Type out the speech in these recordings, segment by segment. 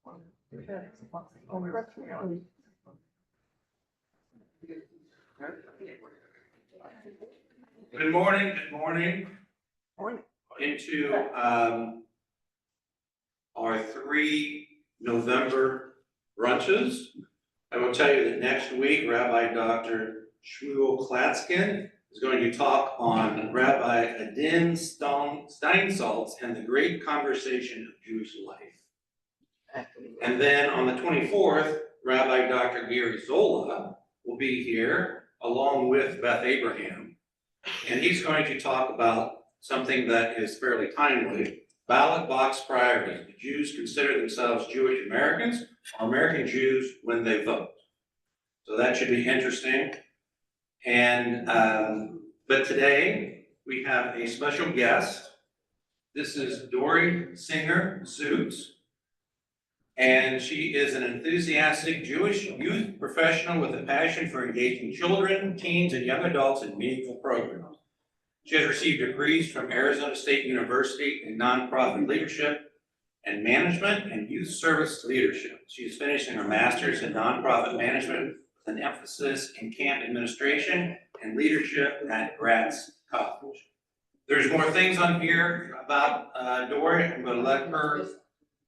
Good morning, good morning. Into our 3 November brunches. I will tell you that next week, Rabbi Dr. Shmuel Klatskin is going to talk on Rabbi Adin Steinsaltz and the Great Conversation of Jewish Life. And then on the 24th, Rabbi Dr. Gary Zola will be here along with Beth Abraham. And he's going to talk about something that is fairly timely, ballot box priorities. Do Jews consider themselves Jewish Americans or American Jews when they vote? So that should be interesting. And, but today we have a special guest. This is Dori Singer Zoot. And she is an enthusiastic Jewish youth professional with a passion for engaging children, teens, and young adults in meaningful programs. She has received degrees from Arizona State University in nonprofit leadership and management and youth service leadership. She is finishing her master's in nonprofit management with an emphasis in camp administration and leadership at Gratz College. There's more things on here about Dori. I'm going to let her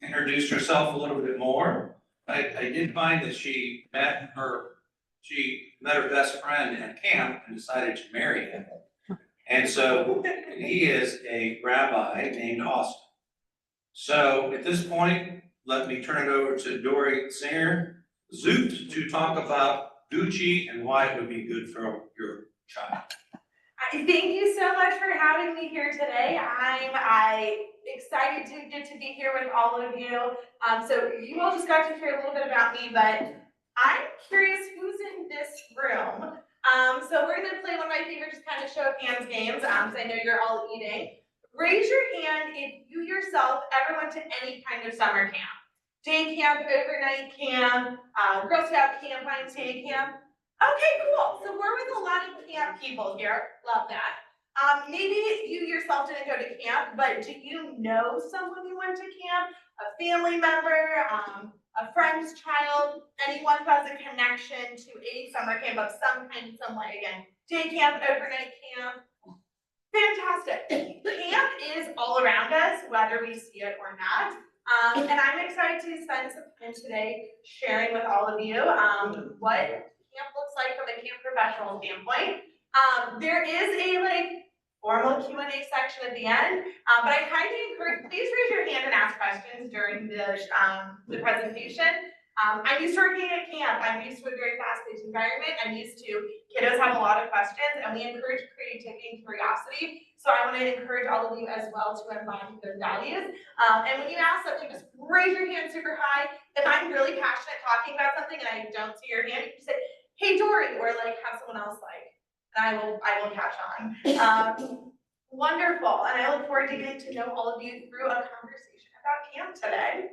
introduce herself a little bit more. I did find that she met her best friend at camp and decided to marry him. And so he is a rabbi named Austin. So at this point, let me turn it over to Dori Singer Zoot to talk about Gucci and why it would be good for your child. Thank you so much for having me here today. I'm excited to get to be here with all of you. So you all just got to hear a little bit about me, but I'm curious who's in this room. So we're gonna play one of my favorite just kind of show of hands games, because I know you're all eating. Raise your hand if you yourself ever went to any kind of summer camp. Day camp, overnight camp, Girl Scout camp, YMCA camp. Okay, cool. So we're with a lot of camp people here. Love that. Maybe you yourself didn't go to camp, but do you know someone who went to camp? A family member, a friend's child, anyone who has a connection to a summer camp of some kind, some way. Again, day camp, overnight camp. Fantastic. Camp is all around us, whether we see it or not. And I'm excited to spend some time today sharing with all of you what camp looks like from a camp professional standpoint. There is a formal Q&A section at the end, but I highly encourage, please raise your hand and ask questions during the presentation. I'm used to working at camp. I'm used to a very fast-paced environment. I'm used to kiddos have a lot of questions, and we encourage creativity and curiosity. So I want to encourage all of you as well to embody those values. And when you ask something, just raise your hand super high. If I'm really passionate talking about something and I don't see your hand, you can say, "Hey, Dori," or have someone else and I will catch on. Wonderful, and I look forward to getting to know all of you through a conversation about camp today.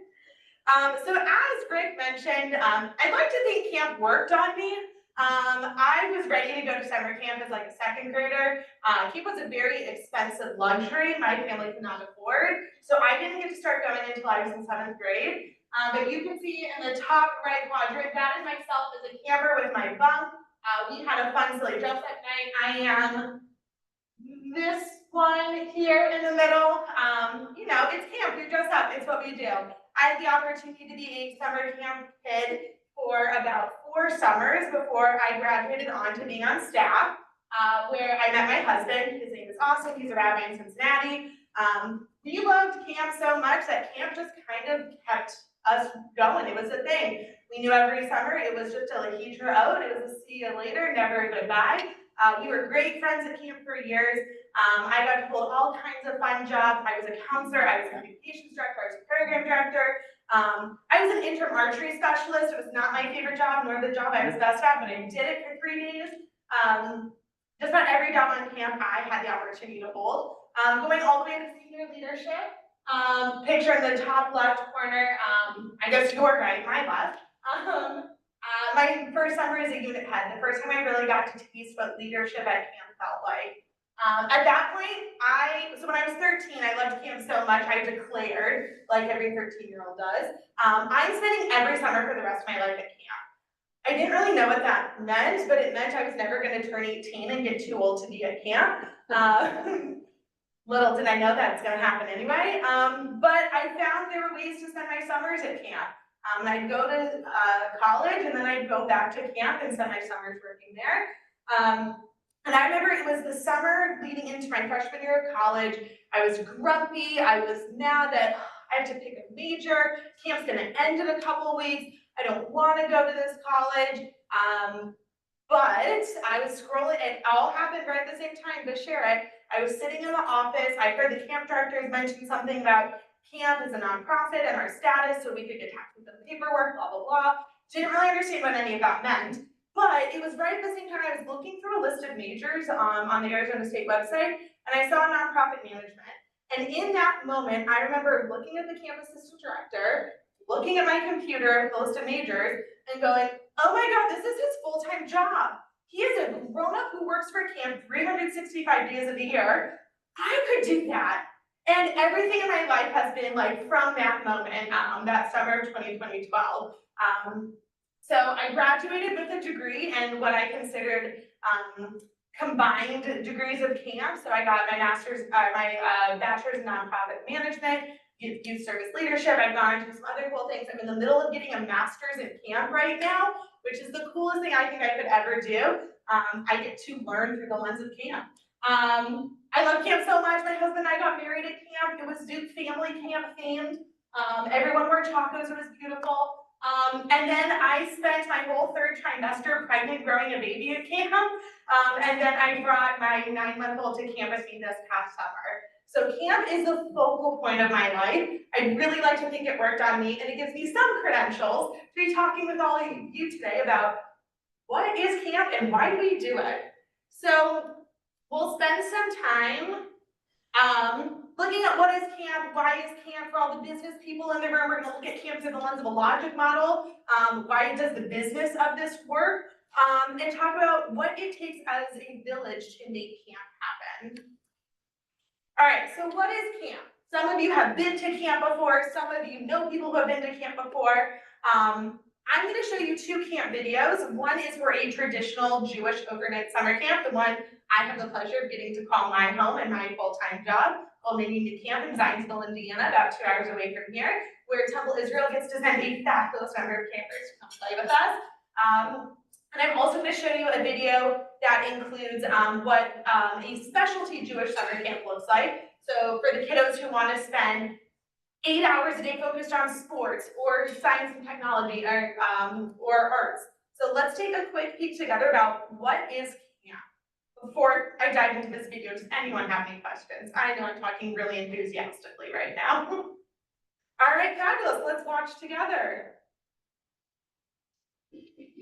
So as Rick mentioned, I'd like to think camp worked on me. I was ready to go to summer camp as a second grader. Camp was a very expensive luxury my family could not afford, so I didn't get to start going until I was in 7th grade. But you can see in the top right quadrant, that is myself as a camper with my bunk. We had a fun, silly dress that night. I am this one here in the middle. It's camp, we dress up, it's what we do. I had the opportunity to be a summer camp kid for about 4 summers before I graduated on to being on staff, where I met my husband. His name is Austin, he's a rabbi in Cincinnati. We loved camp so much that camp just kind of kept us going. It was a thing. We knew every summer it was just a lahidra out. It was a see you later, never a goodbye. We were great friends at camp for years. I got to hold all kinds of fun jobs. I was a counselor, I was a communications director, I was a program director. I was an interim archery specialist. It was not my favorite job, nor the job I was best at, but I did it for 3 days. Just about every job on camp I had the opportunity to hold. Going all the way to senior leadership. Picture in the top left corner, I guess your right, my left. My first summer as a unit head, the first time I really got to taste what leadership at camp felt like. At that point, so when I was 13, I loved camp so much, I declared, like every 13-year-old does, I'm spending every summer for the rest of my life at camp. I didn't really know what that meant, but it meant I was never gonna turn 18 and get too old to be at camp. Little did I know that's gonna happen anyway, but I found there were ways to spend my summers at camp. I'd go to college and then I'd go back to camp and spend my summers working there. And I remember it was the summer leading into my freshman year of college. I was grumpy, I was mad that I had to pick a major, camp's gonna end in a couple of weeks, I don't wanna go to this college. But I was scrolling, it all happened right at the same time, but share it. I was sitting in the office, I heard the camp directors mention something about camp as a nonprofit and our status, so we could get taxes and paperwork, blah, blah, blah. Didn't really understand what any of that meant, but it was right at the same time I was looking through a list of majors on the Arizona State website, and I saw nonprofit management. And in that moment, I remember looking at the camp assistant director, looking at my computer, the list of majors, and going, oh my God, this is his full-time job. He is a grown-up who works for camp 365 days of the year. I could do that. And everything in my life has been like from that moment, that summer of 2012. So I graduated with a degree in what I considered combined degrees of camp. So I got my bachelor's in nonprofit management, youth service leadership. I've gone into some other cool things. I'm in the middle of getting a master's in camp right now, which is the coolest thing I think I could ever do. I get to learn through the lens of camp. I love camp so much. My husband and I got married at camp. It was Zoot family camp themed. Everyone wore tacos. It was beautiful. And then I spent my whole third trimester pregnant growing a baby at camp. And then I brought my 9-month-old to camp with me this past summer. So camp is the focal point of my life. I really like to think it worked on me, and it gives me some credentials to be talking with all of you today about what is camp and why do we do it. So we'll spend some time looking at what is camp, why is camp for all the business people in the room. We're gonna look at camp through the lens of a logic model. Why does the business of this work? And talk about what it takes as a village to make camp happen. All right, so what is camp? Some of you have been to camp before, some of you know people who have been to camp before. I'm gonna show you 2 camp videos. One is for a traditional Jewish overnight summer camp, the one I have the pleasure of getting to call my home and my full-time job, Old Navy Camp in Zionsville, Indiana, about 2 hours away from here, where Temple Israel gets to send a fabulous number of campers to come play with us. And I'm also going to show you a video that includes what a specialty Jewish summer camp looks like. So for the kiddos who want to spend 8 hours a day focused on sports or science and technology or arts. So let's take a quick peek together about what is camp. Before I dive into this video, does anyone have any questions? I know I'm talking really enthusiastically right now. All right, fabulous. Let's watch together.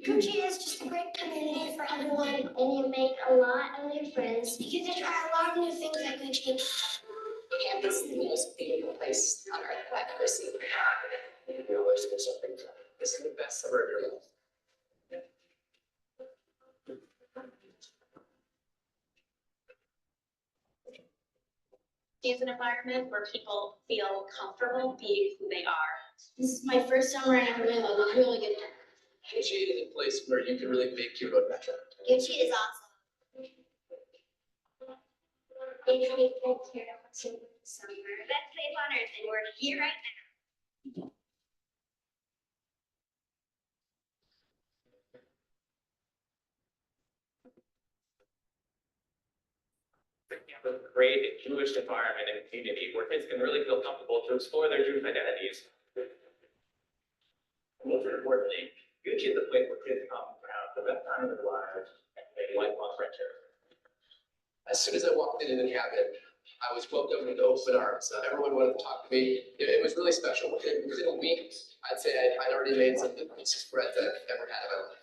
Gucci is just a great community for everyone, and you make a lot of new friends because you try a lot of new things at Gucci. Campus is the most beautiful place on earth that I've ever seen. This is the best summer of your life. Is an environment where people feel comfortable being who they are. This is my first summer, and I really had a really good time. Gucci is a place where you can really make your own metro. Gucci is awesome. It's a big here to summer. Best place on earth, and we're here right now. A great Jewish environment and community where kids can really feel comfortable to explore their Jewish identities. Most importantly, Gucci is a place where kids come to have the best time of their lives and make lifelong friendships. As soon as I walked into the cabin, I was welcomed with open arms. Everyone wanted to talk to me. It was really special. Within a week, I'd say I'd already made some of the nicest friends I've ever had in my life.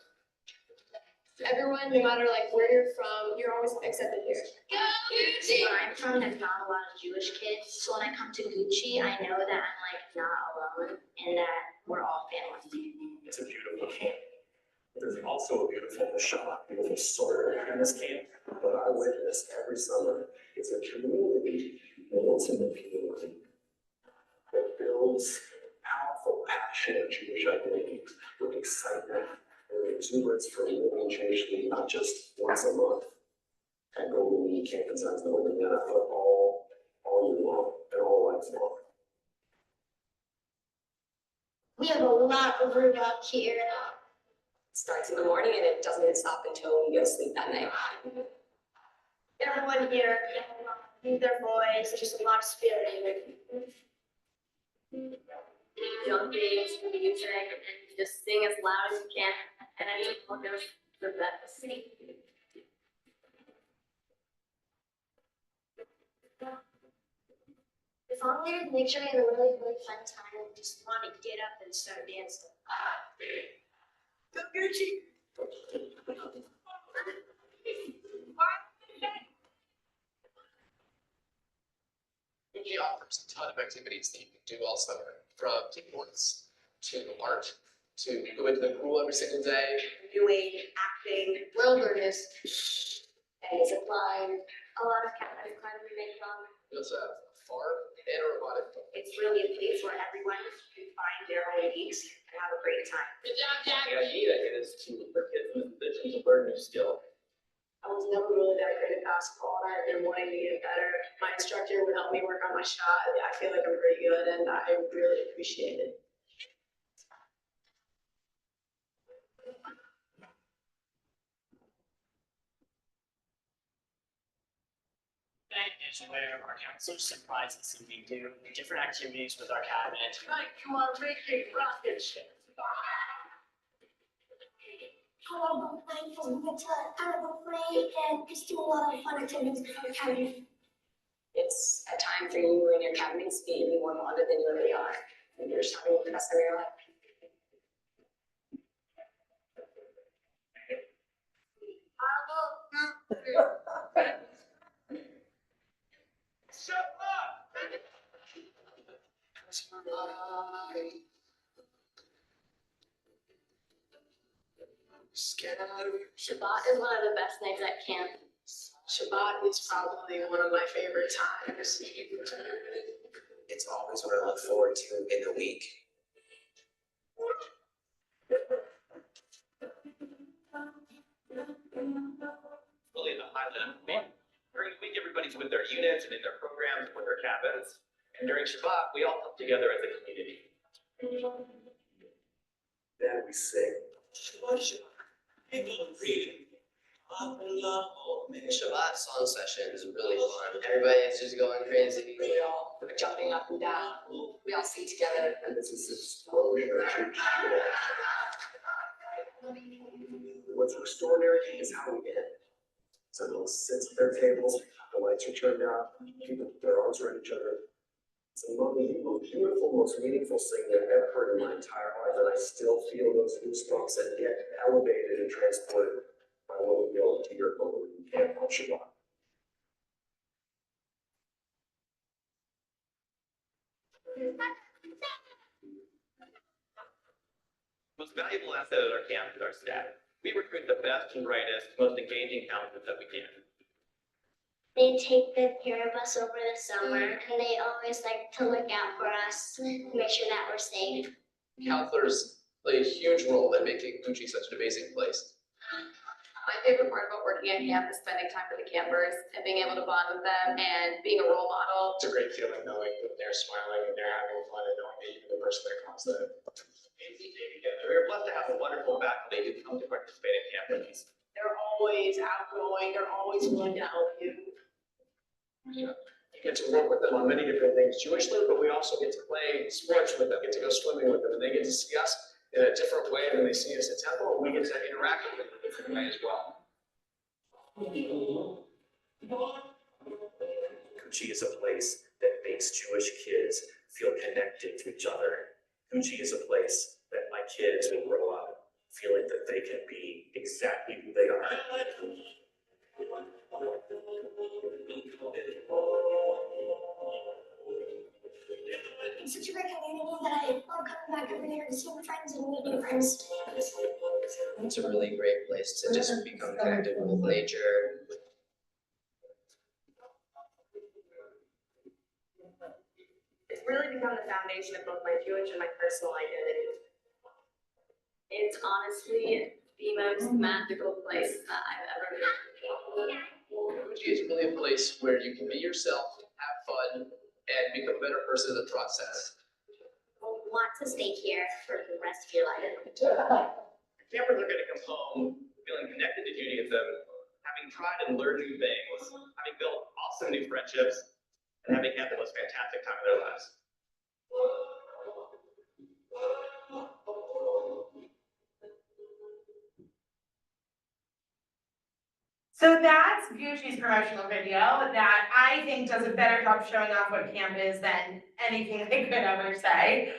Everyone, no matter like where you're from, you're always accepted here. Go Gucci! Where I'm from, there's not a lot of Jewish kids, so when I come to Gucci, I know that I'm like not alone and that we're all family. It's a beautiful camp. There's also a beautiful shop, beautiful store in this camp that I witness every summer. passion of Jewish identity with excitement and exuberance for living Jewish, not just once a month and go to the campus on the open, but all year long and all life long. We have a lot of room up here. It starts in the morning and it doesn't stop until we go to sleep that night. Everyone here, use their voice, there's just a lot of spirit in it. Jumping, music, and just sing as loud as you can, and anyone knows the best. If all we did, make sure we have a really, really fun time and just want to get up and start dancing. Go Gucci. He offers a ton of activities that you can do all summer, from keyboards to art to go into the pool every single day. Doing, acting. Wilderness and zip line. A lot of campus cards we make from. We also have a farm and a robotic farm. It's really a place where everyone can find their own needs and have a great time. The idea is for kids in this position to learn new skill. I was never really that great at basketball and I've been wanting to get better. My instructor would help me work on my shot. I feel like I'm pretty good and I really appreciate it. That is where our counselors surprise us and we do different activities with our cabinet. Tonight you are making rocket ships. Hello, I'm from the out of the play and just do a lot of fun activities with our cabinet. It's a time for you and your cabinets to be even more bonded than you really are. And you're just having the best of your life. Shabbat is one of the best nights at camp. Shabbat is probably one of my favorite times. It's always what I look forward to in the week. Really the highlight of the week. During the week, everybody's with their units and in their programs, with their cabins. And during Shabbat, we all come together as a community. Then we sing. Shabbat song session is really fun. Everybody's just going crazy. We all jumping up and down. We all sing together. And this is explosion of Jewish joy. What's extraordinary is how we end. So everyone sits at their tables, the lights are turned out, people put their arms around each other. It's among the most beautiful, most meaningful thing I've ever heard in my entire life, and I still feel those goosebumps that get elevated and transported by what we go to your home camp on Shabbat. Most valuable asset at our camp is our staff. We recruit the best and brightest, most engaging counselors that we can. They take good care of us over the summer and they always like to look out for us, make sure that we're safe. Counselors play a huge role in making Gucci such an amazing place. My favorite part about working at camp is spending time with the campers and being able to bond with them and being a role model. It's a great feeling knowing that they're smiling and they're having fun and knowing that you're the person that comes to Together. We're blessed to have a wonderful faculty who come to participate in camp with us. They're always outgoing, they're always willing to help you. You get to work with them on many different things Jewishly, but we also get to play sports with them, get to go swimming with them, and they get to see us in a different way than they see us at Temple, and we get to interact with them in a different way as well. Gucci is a place that makes Jewish kids feel connected to each other. Gucci is a place that my kids will grow up feeling that they can be exactly who they are. It's such a great community that I love coming back every year to see my friends and meet new friends. It's a really great place to just become connected with nature. really become the foundation of both my Jewish and my personal identity. It's honestly the most magical place that I've ever been. Gucci is really a place where you can be yourself, have fun, and become a better person in the process. I'll want to stay here for the rest of your life. Campers are gonna come home feeling connected to Judaism, having tried and learned new things, having built awesome new friendships, and having had the most fantastic time of their lives. So that's Gucci's promotional video that I think does a better job showing off what camp is than anything they could ever say.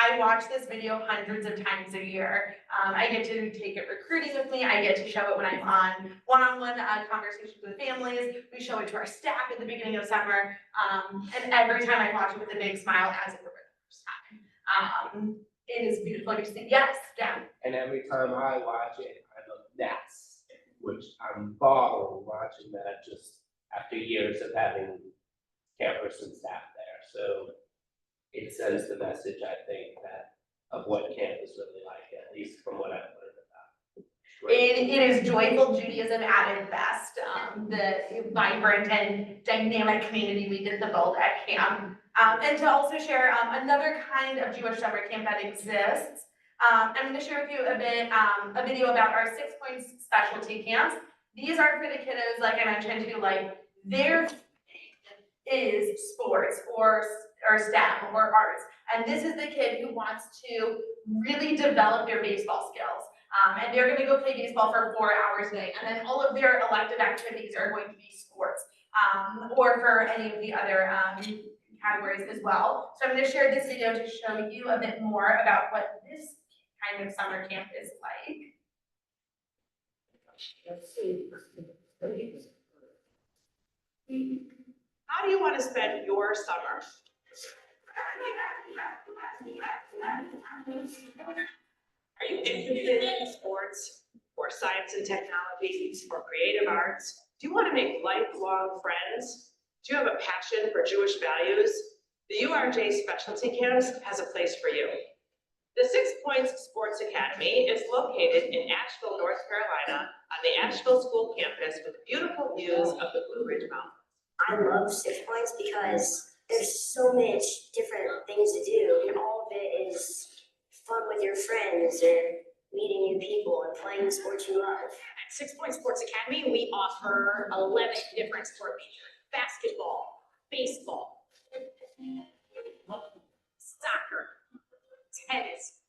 I watch this video hundreds of times a year. I get to take it recruiting with me. I get to show it when I'm on one-on-one conversations with families. We show it to our staff at the beginning of summer. And every time I watch it with a big smile as if it were the first time. It is beautiful. You see, yes, yeah. And every time I watch it, I'm a mess, which I'm bothered watching that just after years of having campers and staff there. So it sends the message, I think, that of what camp is really like, at least from what I've learned about. It is joyful Judaism at its best. The vibrant and dynamic community we get to build at camp. And to also share another kind of Jewish summer camp that exists. I'm going to share with you a bit, a video about our 6 Points specialty camps. These are for the kiddos, like I mentioned, who like their is sports or STEM or arts. And this is the kid who wants to really develop their baseball skills. And they're going to go play baseball for 4 hours a day. And then all of their elective activities are going to be sports or for any of the other categories as well. So I'm going to share this video to show you a bit more about what this kind of summer camp is like. How do you want to spend your summer? Are you interested in sports or science and technology or creative arts? Do you want to make lifelong friends? Do you have a passion for Jewish values? The URJ Specialty Camps has a place for you. The 6 Points Sports Academy is located in Asheville, North Carolina, on the Asheville School campus with beautiful views of the Blue Ridge Mountains. I love 6 Points because there's so much different things to do, and all of it is fun with your friends or meeting new people and playing the sports you love. At 6 Point Sports Academy, we offer 11 different sport majors: basketball, baseball, soccer, tennis,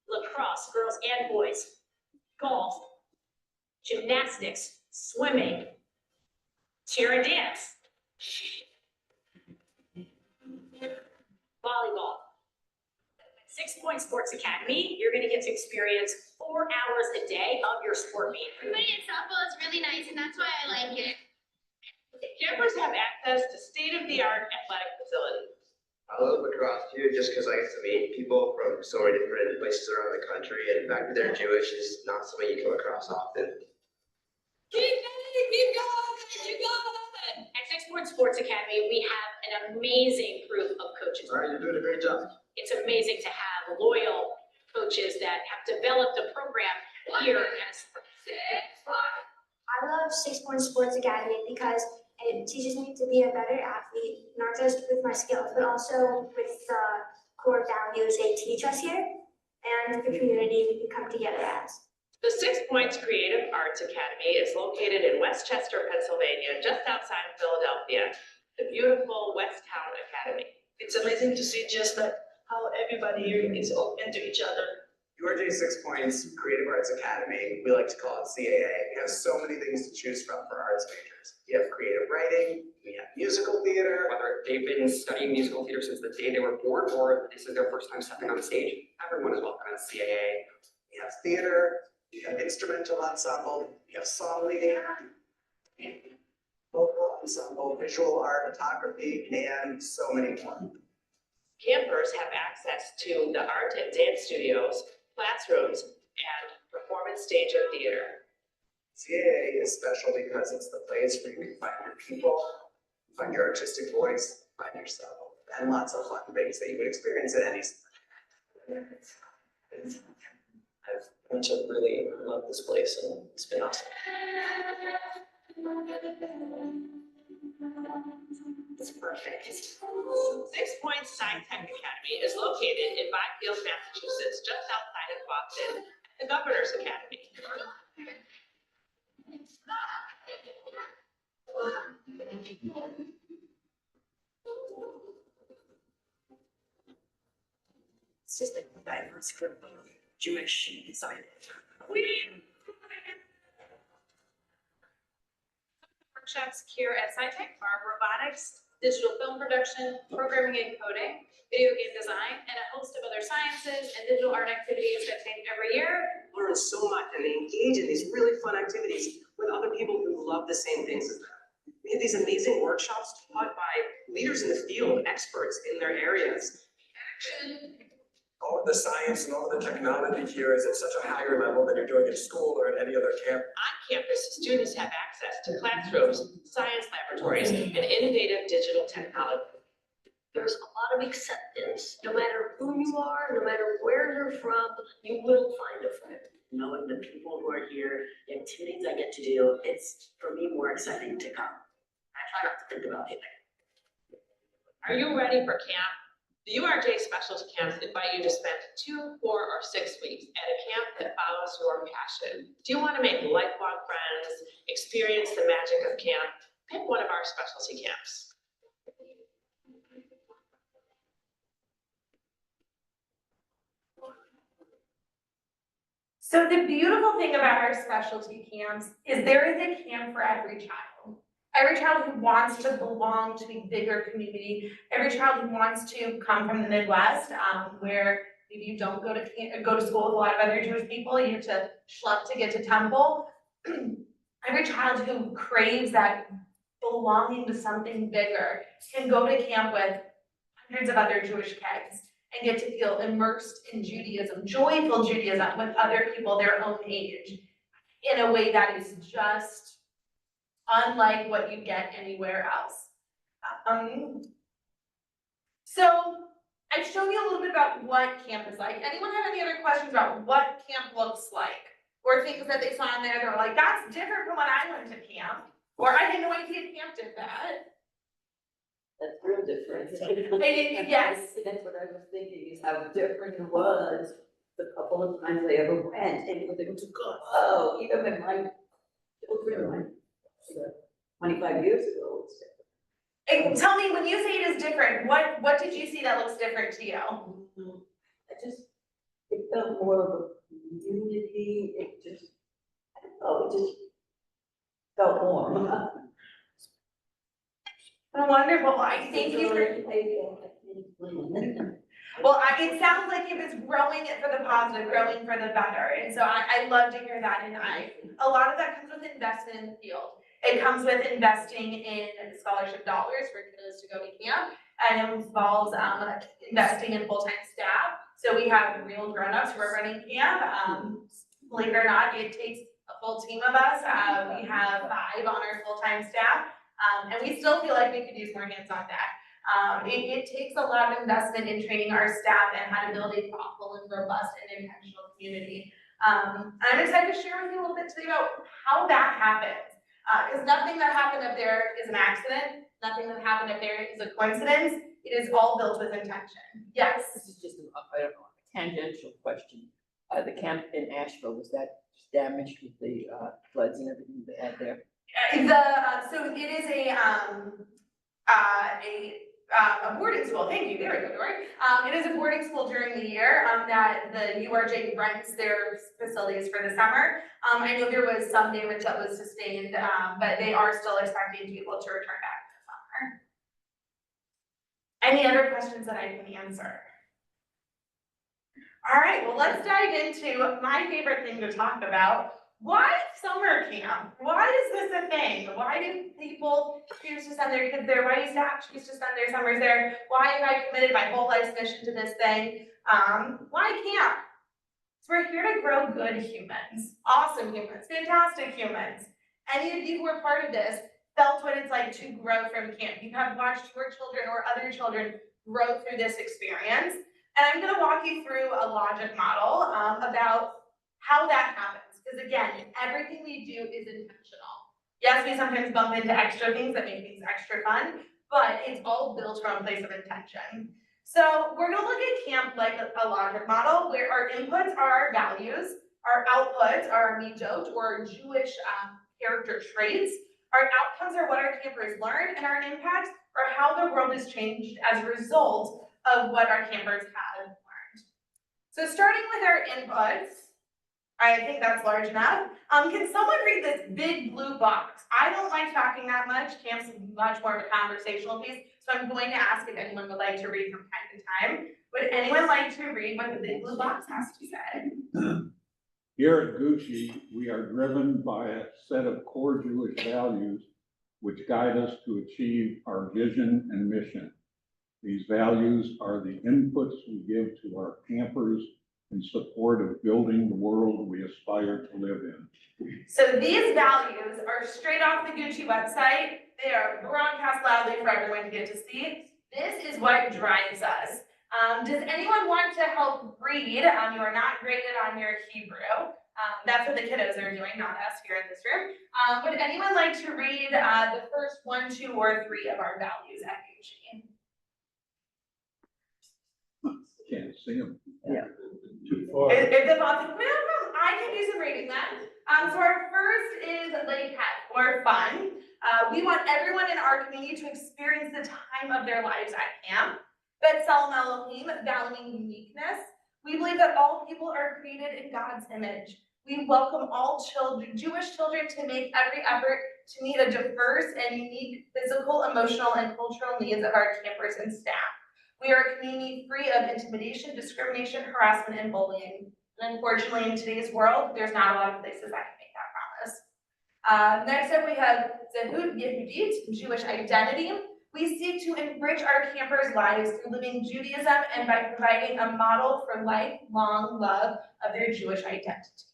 lacrosse, girls and boys, golf, gymnastics, swimming, cheer and dance, volleyball. At 6 Point Sports Academy, you're gonna get to experience 4 hours a day of your sport meet. Everybody at softball is really nice, and that's why I like it. Campers have access to state-of-the-art athletic facilities. I love lacrosse too, just because I get to meet people from so many different places around the country, and the fact that they're Jewish is not something you come across often. Keep going. At 6 Point Sports Academy, we have an amazing group of coaches. All right, you're doing a great job. It's amazing to have loyal coaches that have developed a program here at 6 I love 6 Point Sports Academy because it teaches me to be a better athlete, not just with my skills, but also with the core values they teach us here and the community we can come together as. The 6 Points Creative Arts Academy is located in Westchester, Pennsylvania, just outside of Philadelphia, the beautiful Westtown Academy. It's amazing to see just like how everybody here is open to each other. URJ 6 Points Creative Arts Academy, we like to call it CAA. We have so many things to choose from for arts majors. You have creative writing, we have musical theater. Whether they've been studying musical theater since the day they were born, or this is their first time stepping on stage, everyone is welcome at CAA. We have theater, we have instrumental ensemble, we have song leading, vocal ensemble, visual art, photography, and so many more. Campers have access to the art and dance studios, classrooms, and performance stage and theater. CAA is special because it's the place where you can find your people, find your artistic voice, find yourself, and lots of fun things that you would experience at any. I've come to really love this place and it's been awesome. It's perfect. 6 Points Science Tech Academy is located in Byfield, Massachusetts, just outside of Boston, the Governor's Academy. It's just a diverse group of Jewish design. Workshops here at SciTech are robotics, digital film production, programming and coding, video game design, and a host of other sciences and digital art activities that take every year. Learn so much and engage in these really fun activities with other people who love the same things as them. We have these amazing workshops taught by leaders in the field, experts in their areas. All of the science and all of the technology here is at such a higher level than you're doing at school or at any other camp. On campus, students have access to classrooms, science laboratories, and innovative digital technology. There's a lot of acceptance. No matter who you are, no matter where you're from, you will find a friend. Knowing the people who are here, the activities I get to do, it's for me more exciting to come. I try not to think about anything. Are you ready for camp? The URJ specialty camps invite you to spend 2, 4, or 6 weeks at a camp that follows your passion. Do you want to make lifelong friends, experience the magic of camp? Pick one of our specialty camps. So the beautiful thing about our specialty camps is there is a camp for every child. Every child who wants to belong to a bigger community, every child who wants to come from the Midwest, where maybe you don't go to school with a lot of other Jewish people, you have to schlep to get to temple. Every child who craves that belonging to something bigger can go to camp with hundreds of other Jewish kids and get to feel immersed in Judaism, joyful Judaism with other people their own age, in a way that is just unlike what you get anywhere else. So I've shown you a little bit about what camp is like. Anyone have any other questions about what camp looks like? Or things that they saw in there that were like, that's different from when I went to camp. Or I had no idea camp did that. That's real different. Yes. That's what I was thinking, is how different it was the couple of times I ever went, and they would go, oh, even when my children went 25 years ago. And tell me, when you say it is different, what did you see that looks different to you? It felt more of a unity, it just felt warm. Wonderful, I thank you for. Well, it sounds like it was growing it for the positive, growing for the better, and so I love to hear that, and a lot of that comes with investment in the field. It comes with investing in scholarship dollars for kiddos to go to camp, and it involves investing in full-time staff. So we have real grown-ups who are running camp. Believe it or not, it takes a full team of us. We have 5 on our full-time staff, and we still feel like we could use more hands on deck. It takes a lot of investment in training our staff and how to build a thoughtful and robust and intentional community. I'm excited to share with you a little bit today about how that happens. Because nothing that happened up there is an accident. Nothing that happened up there is a coincidence. It is all built with intention. Yes? This is just a tangential question. The camp in Asheville, was that damaged with the floods and everything they had there? So it is a boarding school. Thank you. There we go, Dori. It is a boarding school during the year that the URJ rents their facilities for the summer. I know there was some damage that was sustained, but they are still expecting to be able to return back in the summer. Any other questions that I can answer? All right, well, let's dive into my favorite thing to talk about. Why summer camp? Why is this a thing? Why do people choose to send their kids there? Why do staff choose to spend their summers there? Why have I committed my whole life's mission to this thing? Why camp? So we're here to grow good humans, awesome humans, fantastic humans. Any of you who are part of this felt what it's like to grow from camp. You have watched your children or other children grow through this experience. And I'm gonna walk you through a logic model about how that happens. Because again, everything we do is intentional. Yes, we sometimes bump into extra things that make things extra fun, but it's all built from a place of intention. So we're gonna look at camp like a logic model where our inputs are our values, our outputs are midot or Jewish character traits, our outcomes are what our campers learn, and our impacts are how the world is changed as a result of what our campers have learned. So starting with our inputs, I think that's large enough. Can someone read this big blue box? I don't like talking that much. Camp's much more of a conversational piece, so I'm going to ask if anyone would like to read from time to time. Would anyone like to read what the big blue box has to say? Here at Gucci, we are driven by a set of core Jewish values which guide us to achieve our vision and mission. These values are the inputs we give to our campers in support of building the world we aspire to live in. So these values are straight off the Gucci website. They are broadcast loudly for everyone to get to see. This is what drives us. Does anyone want to help read? You are not graded on your Hebrew. That's what the kiddos are doing, not us here in this room. Would anyone like to read the first 1, 2, or 3 of our values at Gucci? Can't see them. Yeah. If the boss, I can do some reading then. So our first is Laycat, or fun. We want everyone in our community to experience the time of their lives at camp. B'Tselem Elohim, valuing uniqueness. We believe that all people are created in God's image. We welcome all children, Jewish children, to make every effort to meet the diverse and unique physical, emotional, and cultural needs of our campers and staff. We are a community free of intimidation, discrimination, harassment, and bullying. And unfortunately, in today's world, there's not a lot of places that can make that promise. Next up, we have Zoot, Yehudit, Jewish identity. We seek to enrich our campers' lives through living Judaism and by providing a model for lifelong love of their Jewish identity.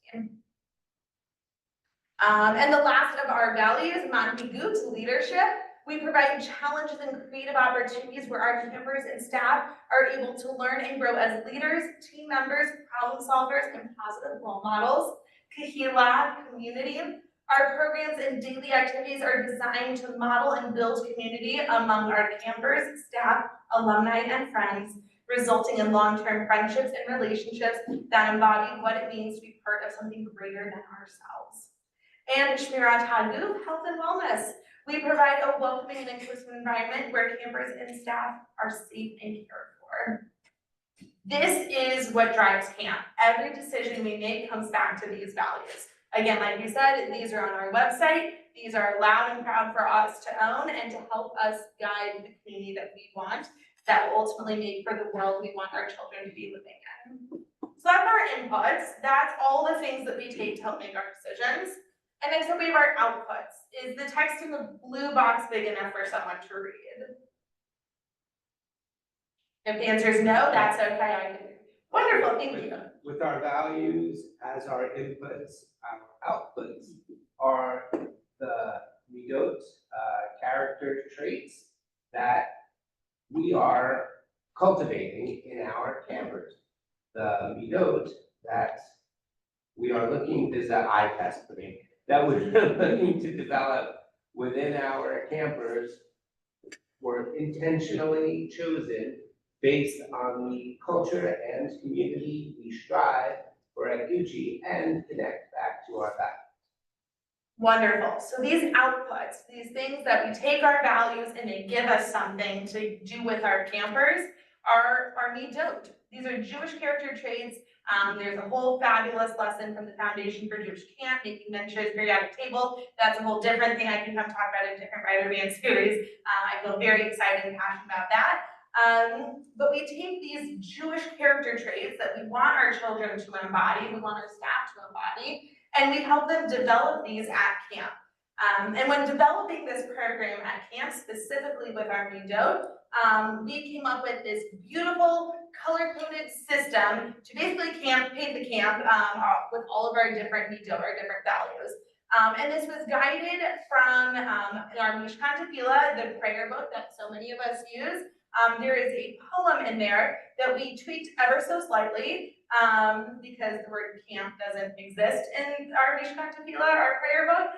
And the last of our values, Manhigut, leadership. We provide challenges and creative opportunities where our campers and staff are able to learn and grow as leaders, team members, problem solvers, and positive role models. Kahila, community. Our programs and daily activities are designed to model and build community among our campers, staff, alumni, and friends, resulting in long-term friendships and relationships that embody what it means to be part of something greater than ourselves. And Shmirat Haguf, health and wellness. We provide a welcoming and inclusive environment where campers and staff are safe and cared for. This is what drives camp. Every decision we make comes back to these values. Again, like you said, these are on our website. These are loud and proud for us to own and to help us guide the community that we want, that will ultimately make for the world we want our children to be living in. So that's our inputs. That's all the things that we take to help make our decisions. And next up we have our outputs. Is the text in the blue box big enough for someone to read? If the answer is no, that's okay. I can. Wonderful, thank you. With our values as our inputs, our outputs are the midot, character traits that we are cultivating in our campers. The midot that we are looking, this is an eye test for me, that we're looking to develop within our campers were intentionally chosen based on the culture and community we strive for at Gucci and connect back to our values. Wonderful. So these outputs, these things that we take our values and they give us something to do with our campers are midot. These are Jewish character traits. There's a whole fabulous lesson from the Foundation for Jewish Camp, making mentions, periodic table. That's a whole different thing I can come talk about in a different Ryterband series. I feel very excited and passionate about that. But we take these Jewish character traits that we want our children to embody, we want our staff to embody, and we help them develop these at camp. And when developing this program at camp, specifically with our midot, we came up with this beautiful color-coded system to basically paint the camp with all of our different midot, our different values. And this was guided from our Mishkan Tefillah, the prayer book that so many of us use. There is a poem in there that we tweaked ever so slightly because the word camp doesn't exist in our Mishkan Tefillah, our prayer book.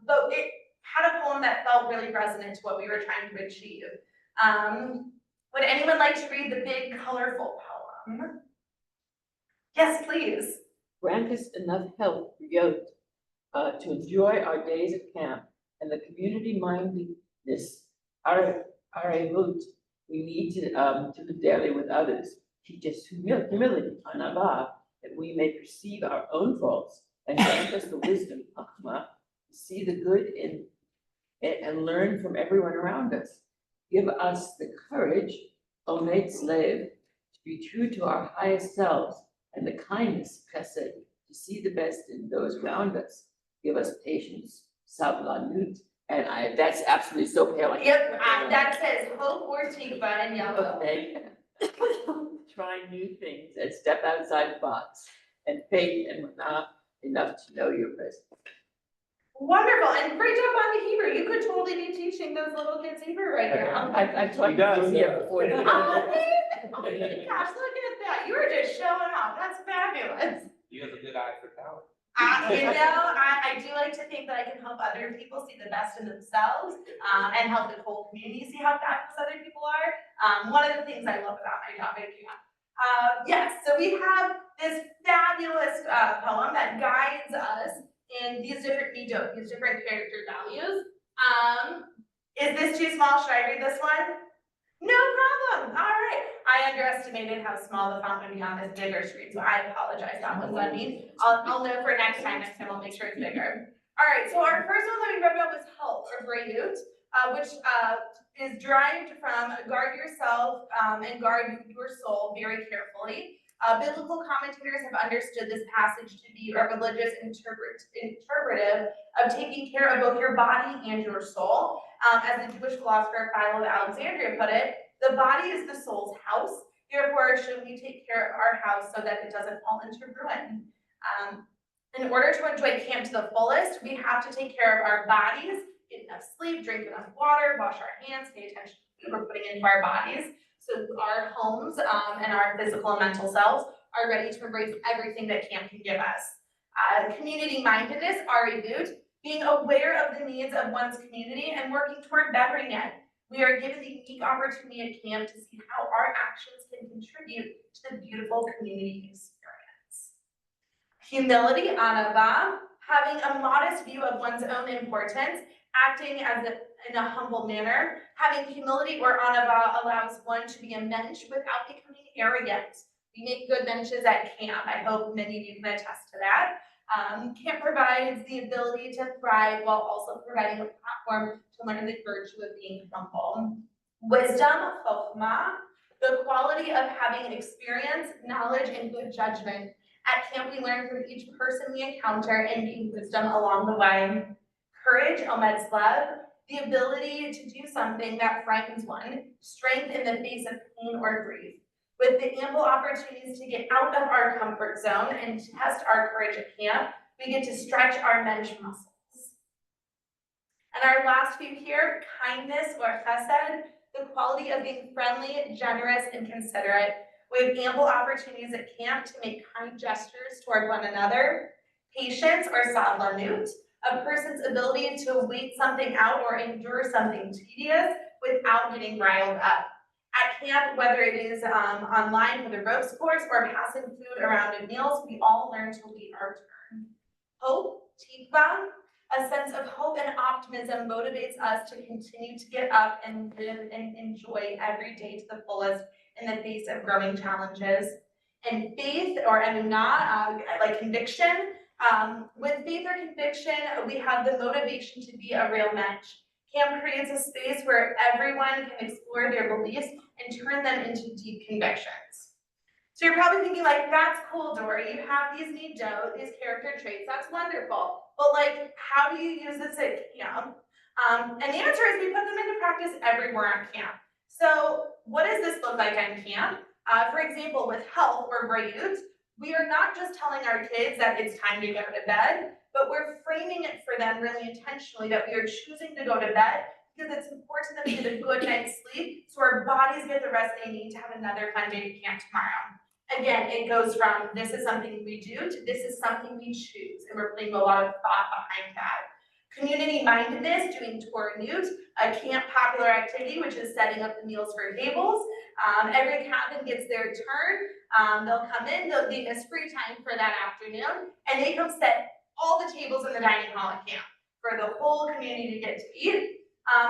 But it had a poem that felt really resonant to what we were trying to achieve. Would anyone like to read the big, colorful poem? Yes, please. Grant us enough help for Yod to enjoy our days of camp and the community mindedness, our Zoot, we need to live daily with others. Teach us humility, anava, that we may perceive our own faults and grant us the wisdom, chachma, to see the good in it and learn from everyone around us. Give us the courage, omed slave, to be true to our highest selves and the kindness, chesed, to see the best in those around us. Give us patience, sablanut, and that's absolutely so pale. Yep, that says hope or tikva in yellow. Okay. Try new things and step outside the box, and faith and not enough to know your presence. Wonderful, and great job on the Hebrew. You could totally be teaching those little kids Hebrew right now. I've tried to do it before. Oh, amazing. Gosh, look at that. You were just showing off. That's fabulous. You have a good eye for talent. I do like to think that I can help other people see the best in themselves and help the whole community see how fabulous other people are. One of the things I love about my job at camp. Yes, so we have this fabulous poem that guides us in these different midot, these different character values. Is this too small? Should I read this one? No problem. All right. I underestimated how small the font would be on this bigger screen, so I apologize. That was on me. I'll know for next time. Next time I'll make sure it's bigger. All right. So our first one that we read about was health or brayut, which is derived from guard yourself and guard your soul very carefully. Biblical commentators have understood this passage to be a religious interpretive of taking care of both your body and your soul. As the Jewish philosopher Philo of Alexandria put it, the body is the soul's house. Therefore, should we take care of our house so that it doesn't fall into ruin? In order to enjoy camp to the fullest, we have to take care of our bodies, get enough sleep, drink enough water, wash our hands, pay attention to what we're putting into our bodies. So our homes and our physical and mental selves are ready to embrace everything that camp can give us. Community mindedness, Zoot, being aware of the needs of one's community and working toward bettering it. We are given the unique opportunity at camp to see how our actions can contribute to the beautiful community experience. Humility, anava, having a modest view of one's own importance, acting in a humble manner. Having humility or anava allows one to be a mensch without becoming arrogant. We make good mensches at camp. I hope many of you can attest to that. Camp provides the ability to thrive while also providing a platform to learn the virtue of being humble. Wisdom, chokhmah, the quality of having experience, knowledge, and good judgment. At camp, we learn from each person we encounter and gain wisdom along the way. Courage, omed slav, the ability to do something that frightens one. Strength in the face of pain or grief. With the ample opportunities to get out of our comfort zone and test our courage at camp, we get to stretch our mensch muscles. And our last few here, kindness or chesed, the quality of being friendly, generous, and considerate. We have ample opportunities at camp to make kind gestures toward one another. Patience or sablanut, a person's ability to wait something out or endure something tedious without getting riled up. At camp, whether it is online for the ropes course or passing food around at meals, we all learn to wait our turn. Hope, tikva, a sense of hope and optimism motivates us to continue to get up and live and enjoy every day to the fullest in the face of growing challenges. And faith or emunah, like conviction, with faith or conviction, we have the motivation to be a real mensch. Camp creates a space where everyone can explore their beliefs and turn them into deep convictions. So you're probably thinking like, that's cool, Dori, you have these midot, these character traits, that's wonderful. But like, how do you use this at camp? And the answer is we put them into practice everywhere on camp. So what does this look like on camp? For example, with health or brayut, we are not just telling our kids that it's time to go to bed. but we're framing it for them really intentionally that we are choosing to go to bed because it's important that we get a good night's sleep so our bodies get the rest they need to have another fun day to camp tomorrow. Again, it goes from this is something we do to this is something we choose, and we're putting a lot of thought behind that. Community mindedness, doing tour newt, a camp popular activity, which is setting up the meals for tables. Every cabin gets their turn. They'll come in, they'll leave us free time for that afternoon, and they come set all the tables in the dining hall at camp for the whole community to get to eat.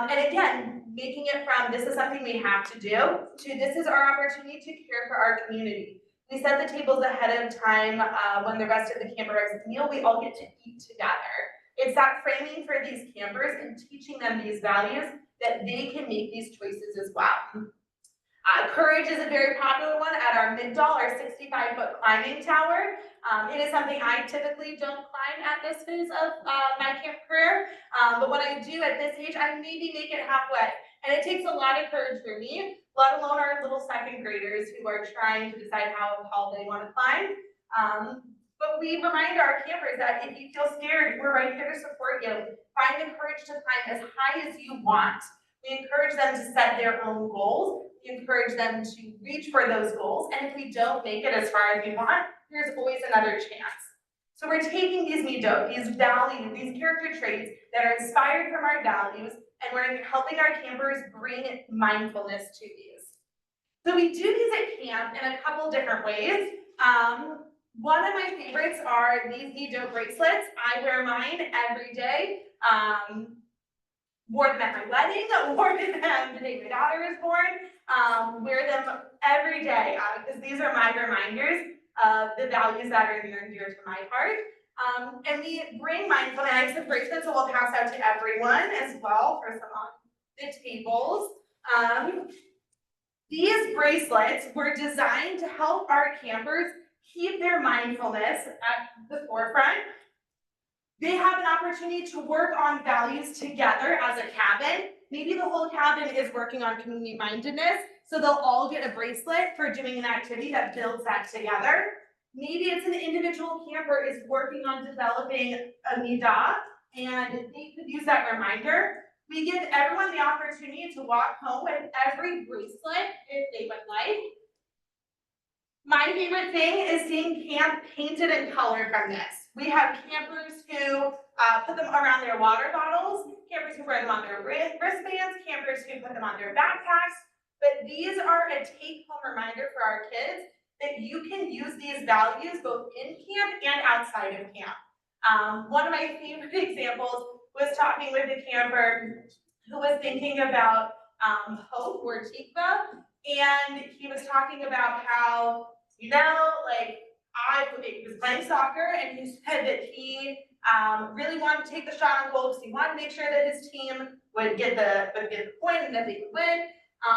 And again, making it from this is something we have to do to this is our opportunity to care for our community. We set the tables ahead of time when the rest of the camper exits the meal, we all get to eat together. It's that framing for these campers and teaching them these values that they can make these choices as well. Courage is a very popular one at our mid-doll, our 65-foot climbing tower. It is something I typically don't climb at this phase of my camp career, but when I do at this age, I maybe make it halfway. And it takes a lot of courage for me, let alone our little second graders who are trying to decide how tall they want to climb. But we remind our campers that if you feel scared, we're right here to support you. Find the courage to climb as high as you want. We encourage them to set their own goals. We encourage them to reach for those goals. And if we don't make it as far as we want, there's always another chance. So we're taking these values, these character traits that are inspired from our values, and we're helping our campers bring mindfulness to these. So we do these at camp in a couple different ways. One of my favorites are these Nido bracelets. I wear mine every day. Wore them at my wedding, wore them the day my daughter was born, wear them every day because these are my reminders of the values that are near and dear to my heart. And we bring mindfulness of bracelets, so we'll pass out to everyone as well for some on the tables. These bracelets were designed to help our campers keep their mindfulness at the forefront. They have an opportunity to work on values together as a cabin. Maybe the whole cabin is working on community mindedness, so they'll all get a bracelet for doing an activity that builds that together. Maybe it's an individual camper is working on developing a midah, and they could use that reminder. We give everyone the opportunity to walk home with every bracelet if they would like. My favorite thing is seeing camp painted in color from this. We have campers who put them around their water bottles, campers who wear them on their wristbands, campers who put them on their backpacks. But these are a take-home reminder for our kids that you can use these values both in camp and outside of camp. One of my favorite examples was talking with a camper who was thinking about hope or tikva, and he was talking about how, he was playing soccer, and he said that he really wanted to take the shot on goal because he wanted to make sure that his team would get the point and that they would win.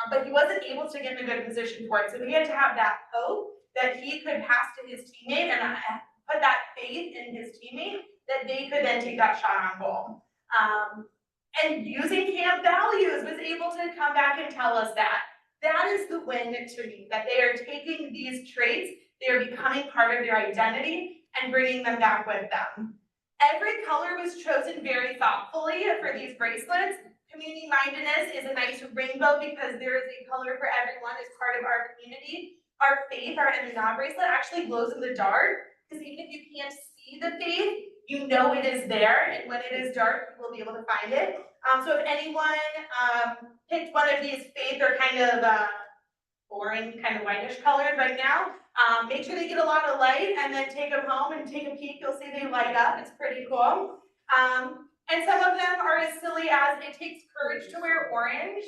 But he wasn't able to get in a good position for it. So he had to have that hope that he could pass to his teammate and put that faith in his teammate that they could then take that shot on goal. And using camp values was able to come back and tell us that. That is the win to me, that they are taking these traits, they are becoming part of their identity and bringing them back with them. Every color was chosen very thoughtfully for these bracelets. Community mindedness is a nice rainbow because there is a color for everyone as part of our community. Our faith, our Emunah bracelet actually glows in the dark because even if you can't see the faith, you know it is there, and when it is dark, you will be able to find it. So if anyone picked one of these faith or kind of boring, kind of whitish colors right now, make sure they get a lot of light and then take them home and take a peek. You'll see they light up. It's pretty cool. And some of them are as silly as it takes courage to wear orange.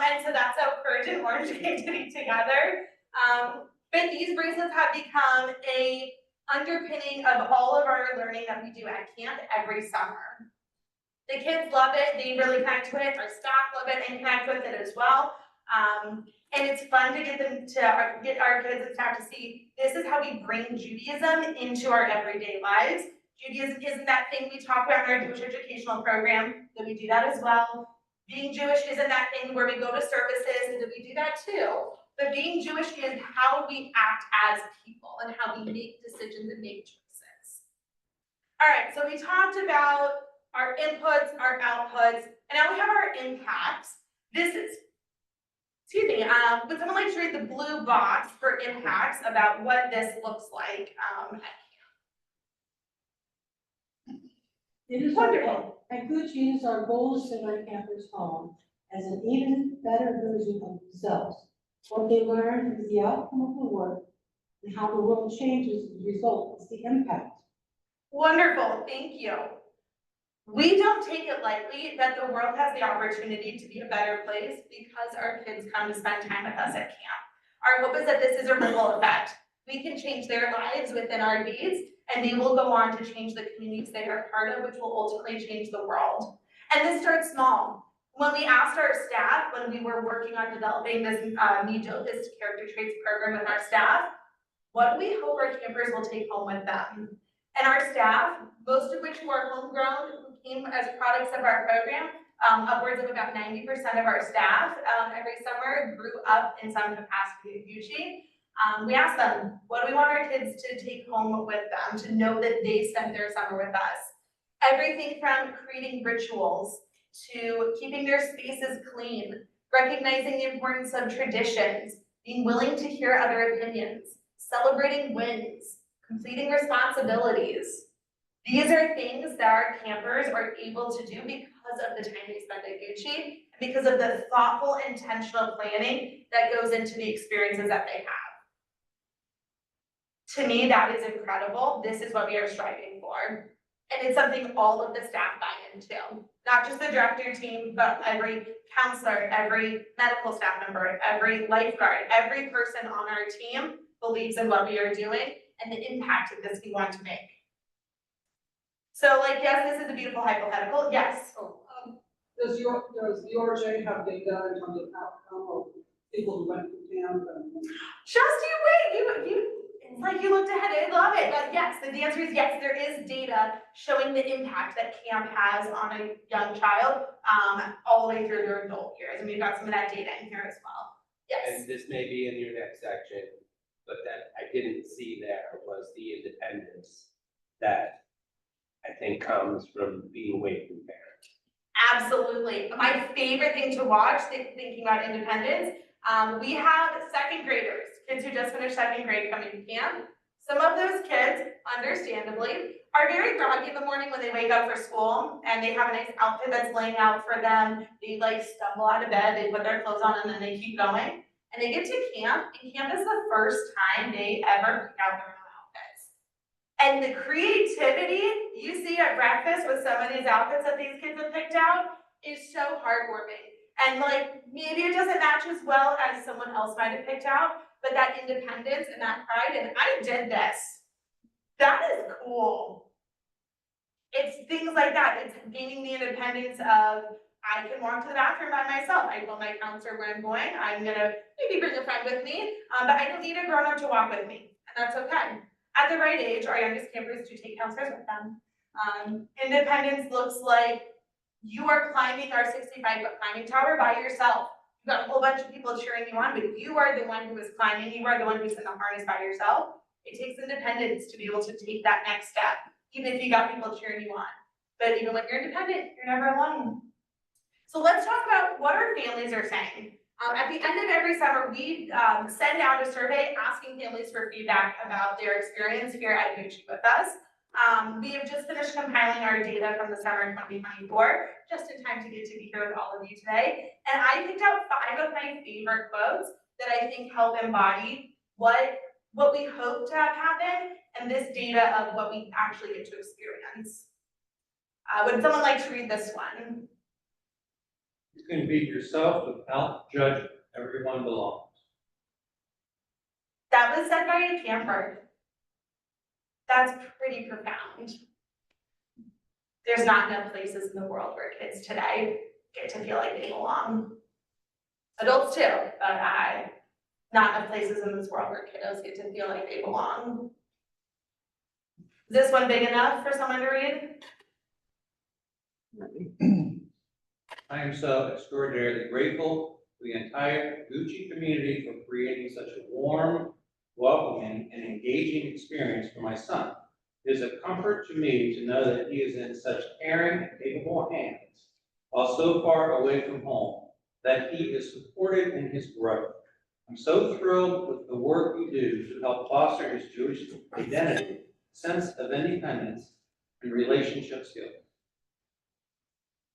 And so that's how courage and orange came to be together. But these bracelets have become a underpinning of all of our learning that we do at camp every summer. The kids love it, they really connect to it, our staff love it and connect with it as well. And it's fun to get our kids and staff to see this is how we bring Judaism into our everyday lives. Judaism isn't that thing we talk about in our Jewish educational program, that we do that as well. Being Jewish isn't that thing where we go to services, and that we do that too. But being Jewish is how we act as people and how we make decisions and make choices. All right, so we talked about our inputs, our outputs, and now we have our impacts. This is, excuse me, would someone like to read the blue box for impacts about what this looks like? It is Wonderful. At Gucci, it is our goal to send our campers home as an even better version of themselves. What they learn is the outcome of the work, and how the world changes as a result is the impact. Wonderful, thank you. We don't take it lightly that the world has the opportunity to be a better place because our kids come to spend time with us at camp. Our hope is that this is a ripple effect. We can change their lives within our deeds, and they will go on to change the communities they are part of, which will ultimately change the world. And this starts small. When we asked our staff, when we were working on developing this this character traits program with our staff, what do we hope our campers will take home with them? And our staff, most of which were homegrown, who came as products of our program, upwards of about 90% of our staff every summer grew up in some capacity at Gucci. We asked them, what do we want our kids to take home with them, to know that they spent their summer with us? Everything from creating rituals, to keeping their spaces clean, recognizing the importance of traditions, being willing to hear other opinions, celebrating wins, completing responsibilities. These are things that our campers are able to do because of the time they spend at Gucci, and because of the thoughtful, intentional planning that goes into the experiences that they have. To me, that is incredible. This is what we are striving for. And it's something all of the staff buy into. Not just the director team, but every counselor, every medical staff member, every lifeguard, every person on our team believes in what we are doing and the impact of this we want to make. So, like, yes, this is a beautiful hypothetical, yes. Does your RJ have data in terms of outcome of people who went to camp? Just you wait, it's like you looked ahead, I love it. But yes, the answer is yes, there is data showing the impact that camp has on a young child, all the way through their adult years. And we've got some of that data in here as well. Yes. And this may be in your next section, but that I didn't see there was the independence that I think comes from being away from parents. Absolutely. My favorite thing to watch, thinking about independence, we have second graders, kids who just finished second grade coming to camp. Some of those kids, understandably, are very groggy in the morning when they wake up for school and they have a nice outfit that's laying out for them. They like stumble out of bed, they put their clothes on and then they keep going. And they get to camp, and camp is the first time they ever pick out their own outfits. And the creativity you see at breakfast with some of these outfits that these kids have picked out is so heartwarming. And like, maybe it doesn't match as well as someone else might have picked out, but that independence and that pride, and I did this. That is cool. It's things like that. It's gaining the independence of, I can walk to the bathroom by myself. I told my counselor where I'm going. I'm gonna maybe bring a friend with me, but I don't need a grown-up to walk with me, and that's okay. At the right age, our youngest campers do take counselors with them. Independence looks like you are climbing our 65-foot climbing tower by yourself. You've got a whole bunch of people cheering you on, but you are the one who is climbing. You are the one who's in the harness by yourself. It takes independence to be able to take that next step, even if you got people cheering you on. But even when you're independent, you're never alone. So let's talk about what our families are saying. At the end of every summer, we send out a survey asking families for feedback about their experience here at Gucci with us. We have just finished compiling our data from the summer 2024, just in time to get to be here with all of you today. And I picked out 5 of my favorite quotes that I think help embody what we hope to have happen and this data of what we actually get to experience. Would someone like to read this one? You can be yourself without judgment. Everyone belongs. That was said by a camper. That's pretty profound. There's not enough places in the world where kids today get to feel like they belong. Adults too, but not enough places in this world where kiddos get to feel like they belong. Is this one big enough for someone to read? I am so extraordinarily grateful to the entire Gucci community for creating such a warm, welcoming, and engaging experience for my son. It is a comfort to me to know that he is in such caring and capable hands, while so far away from home, that he is supported in his growth. I'm so thrilled with the work you do to help foster his Jewish identity, sense of independence, and relationship skills.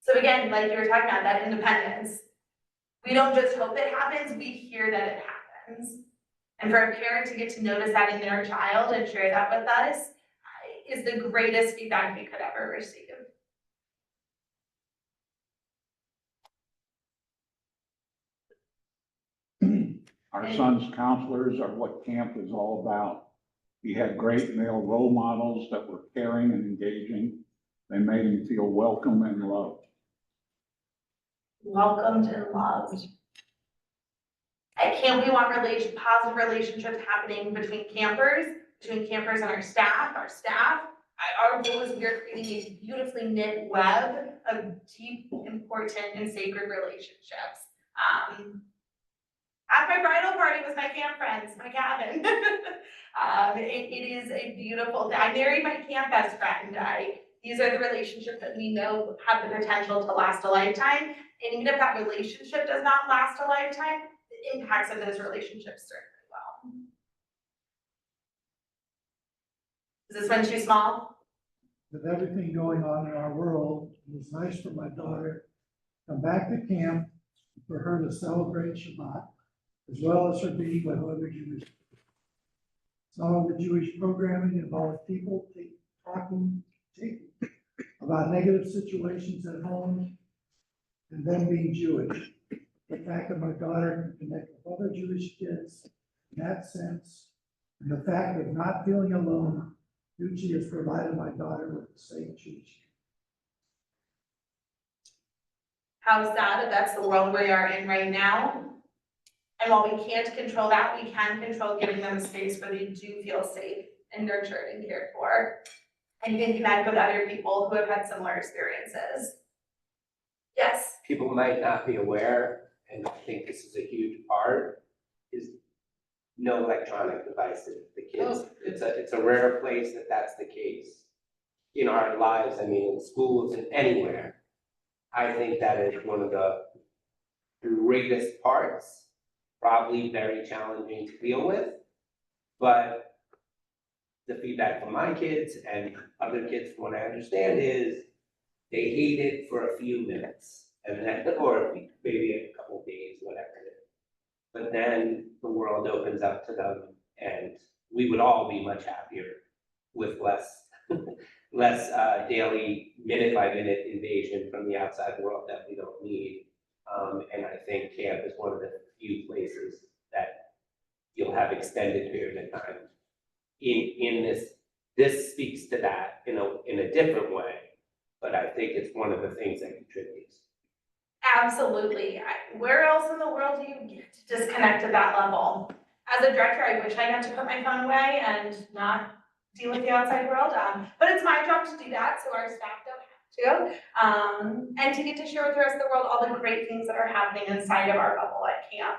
So again, like you were talking about, that independence. We don't just hope it happens, we hear that it happens. And for a parent to get to notice that in their child and share that with us is the greatest feedback we could ever receive. Our son's counselors are what camp is all about. He had great male role models that were caring and engaging. They made him feel welcome and loved. Welcomed and loved. At camp, we want positive relationships happening between campers and our staff. Our goal is we are creating a beautifully knit web of deep, important, and sacred relationships. At my bridal party with my camp friends, my cabin. It is a beautiful thing. I married my camp best friend. These are the relationships that we know have the potential to last a lifetime. And even if that relationship does not last a lifetime, the impacts of those relationships certainly will. Is this one too small? With everything going on in our world, it was nice for my daughter to come back to camp, for her to celebrate Shabbat, as well as her being with other Jewish. Some of the Jewish programming involved people talking about negative situations at home and them being Jewish. The fact that my daughter can connect with other Jewish kids in that sense, and the fact of not feeling alone, Gucci has provided my daughter with the same Jewish. How sad that that's the world we are in right now. And while we can't control that, we can control giving them a space where they do feel safe and nurtured and cared for, and can connect with other people who have had similar experiences. Yes? People might not be aware, and I think this is a huge part, is no electronic devices. The kids, it's a rare place that that's the case in our lives. I mean, in schools and anywhere. I think that is one of the greatest parts, probably very challenging to deal with, but the feedback from my kids and other kids, from what I understand, is they hate it for a few minutes, and then, or maybe a couple of days, whatever it is. But then the world opens up to them, and we would all be much happier with less daily, minute by minute invasion from the outside world that we don't need. And I think camp is one of the few places that you'll have extended period of time. In this speaks to that in a different way, but I think it's one of the things that contributes. Absolutely. Where else in the world do you get to disconnect at that level? As a director, I wish I got to put my phone away and not deal with the outside world, but it's my job to do that, so our staff don't have to. And to get to share with the rest of the world all the great things that are happening inside of our bubble at camp.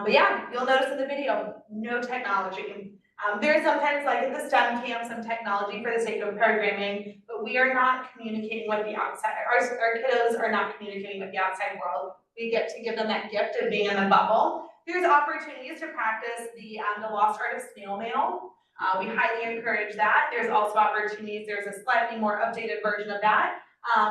But yeah, you'll notice in the video, no technology. There's sometimes, like at the STEM camp, some technology for the sake of programming, but we are not communicating with the outside. Our kiddos are not communicating with the outside world. We get to give them that gift of being in the bubble. There's opportunities to practice the lost art of snail mail. We highly encourage that. There's also opportunities, there's a slightly more updated version of that,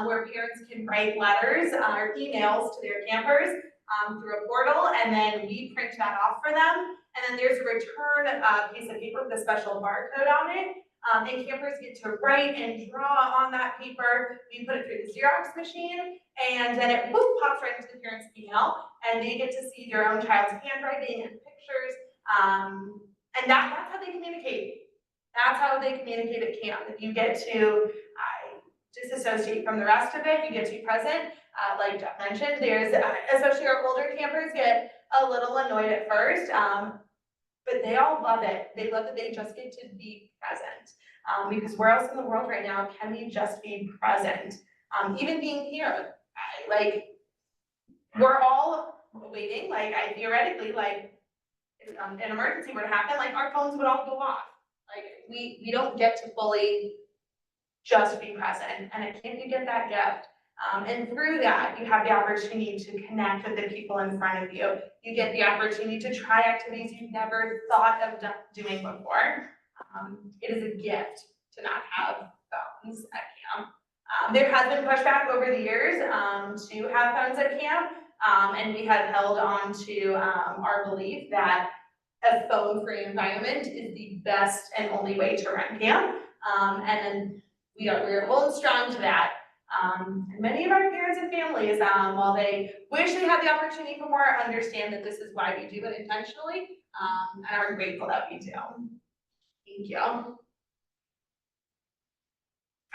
where parents can write letters or emails to their campers through a portal, and then we print that off for them. And then there's a return piece of paper with a special barcode on it. And campers get to write and draw on that paper. We put it through the Xerox machine, and then it pops right into the parent's email, and they get to see their own child's handwriting and pictures. And that's how they communicate. That's how they communicate at camp. If you get to disassociate from the rest of it, you get to be present. Like Jeff mentioned, there's, especially our older campers get a little annoyed at first, but they all love it. They love that they just get to be present. Because where else in the world right now can we just be present? Even being here, like, we're all waiting, like, theoretically, like, if an emergency were to happen, like, our phones would all go off. Like, we don't get to fully just be present, and I think you get that gift. And through that, you have the opportunity to connect with the people in front of you. You get the opportunity to try activities you never thought of doing before. It is a gift to not have phones at camp. There has been pushback over the years to have phones at camp, and we have held on to our belief that a phone-free environment is the best and only way to run camp. And we're holding strong to that. And many of our parents and families, while they wish they had the opportunity for more, understand that this is why we do it intentionally, and are grateful that we do. Thank you. All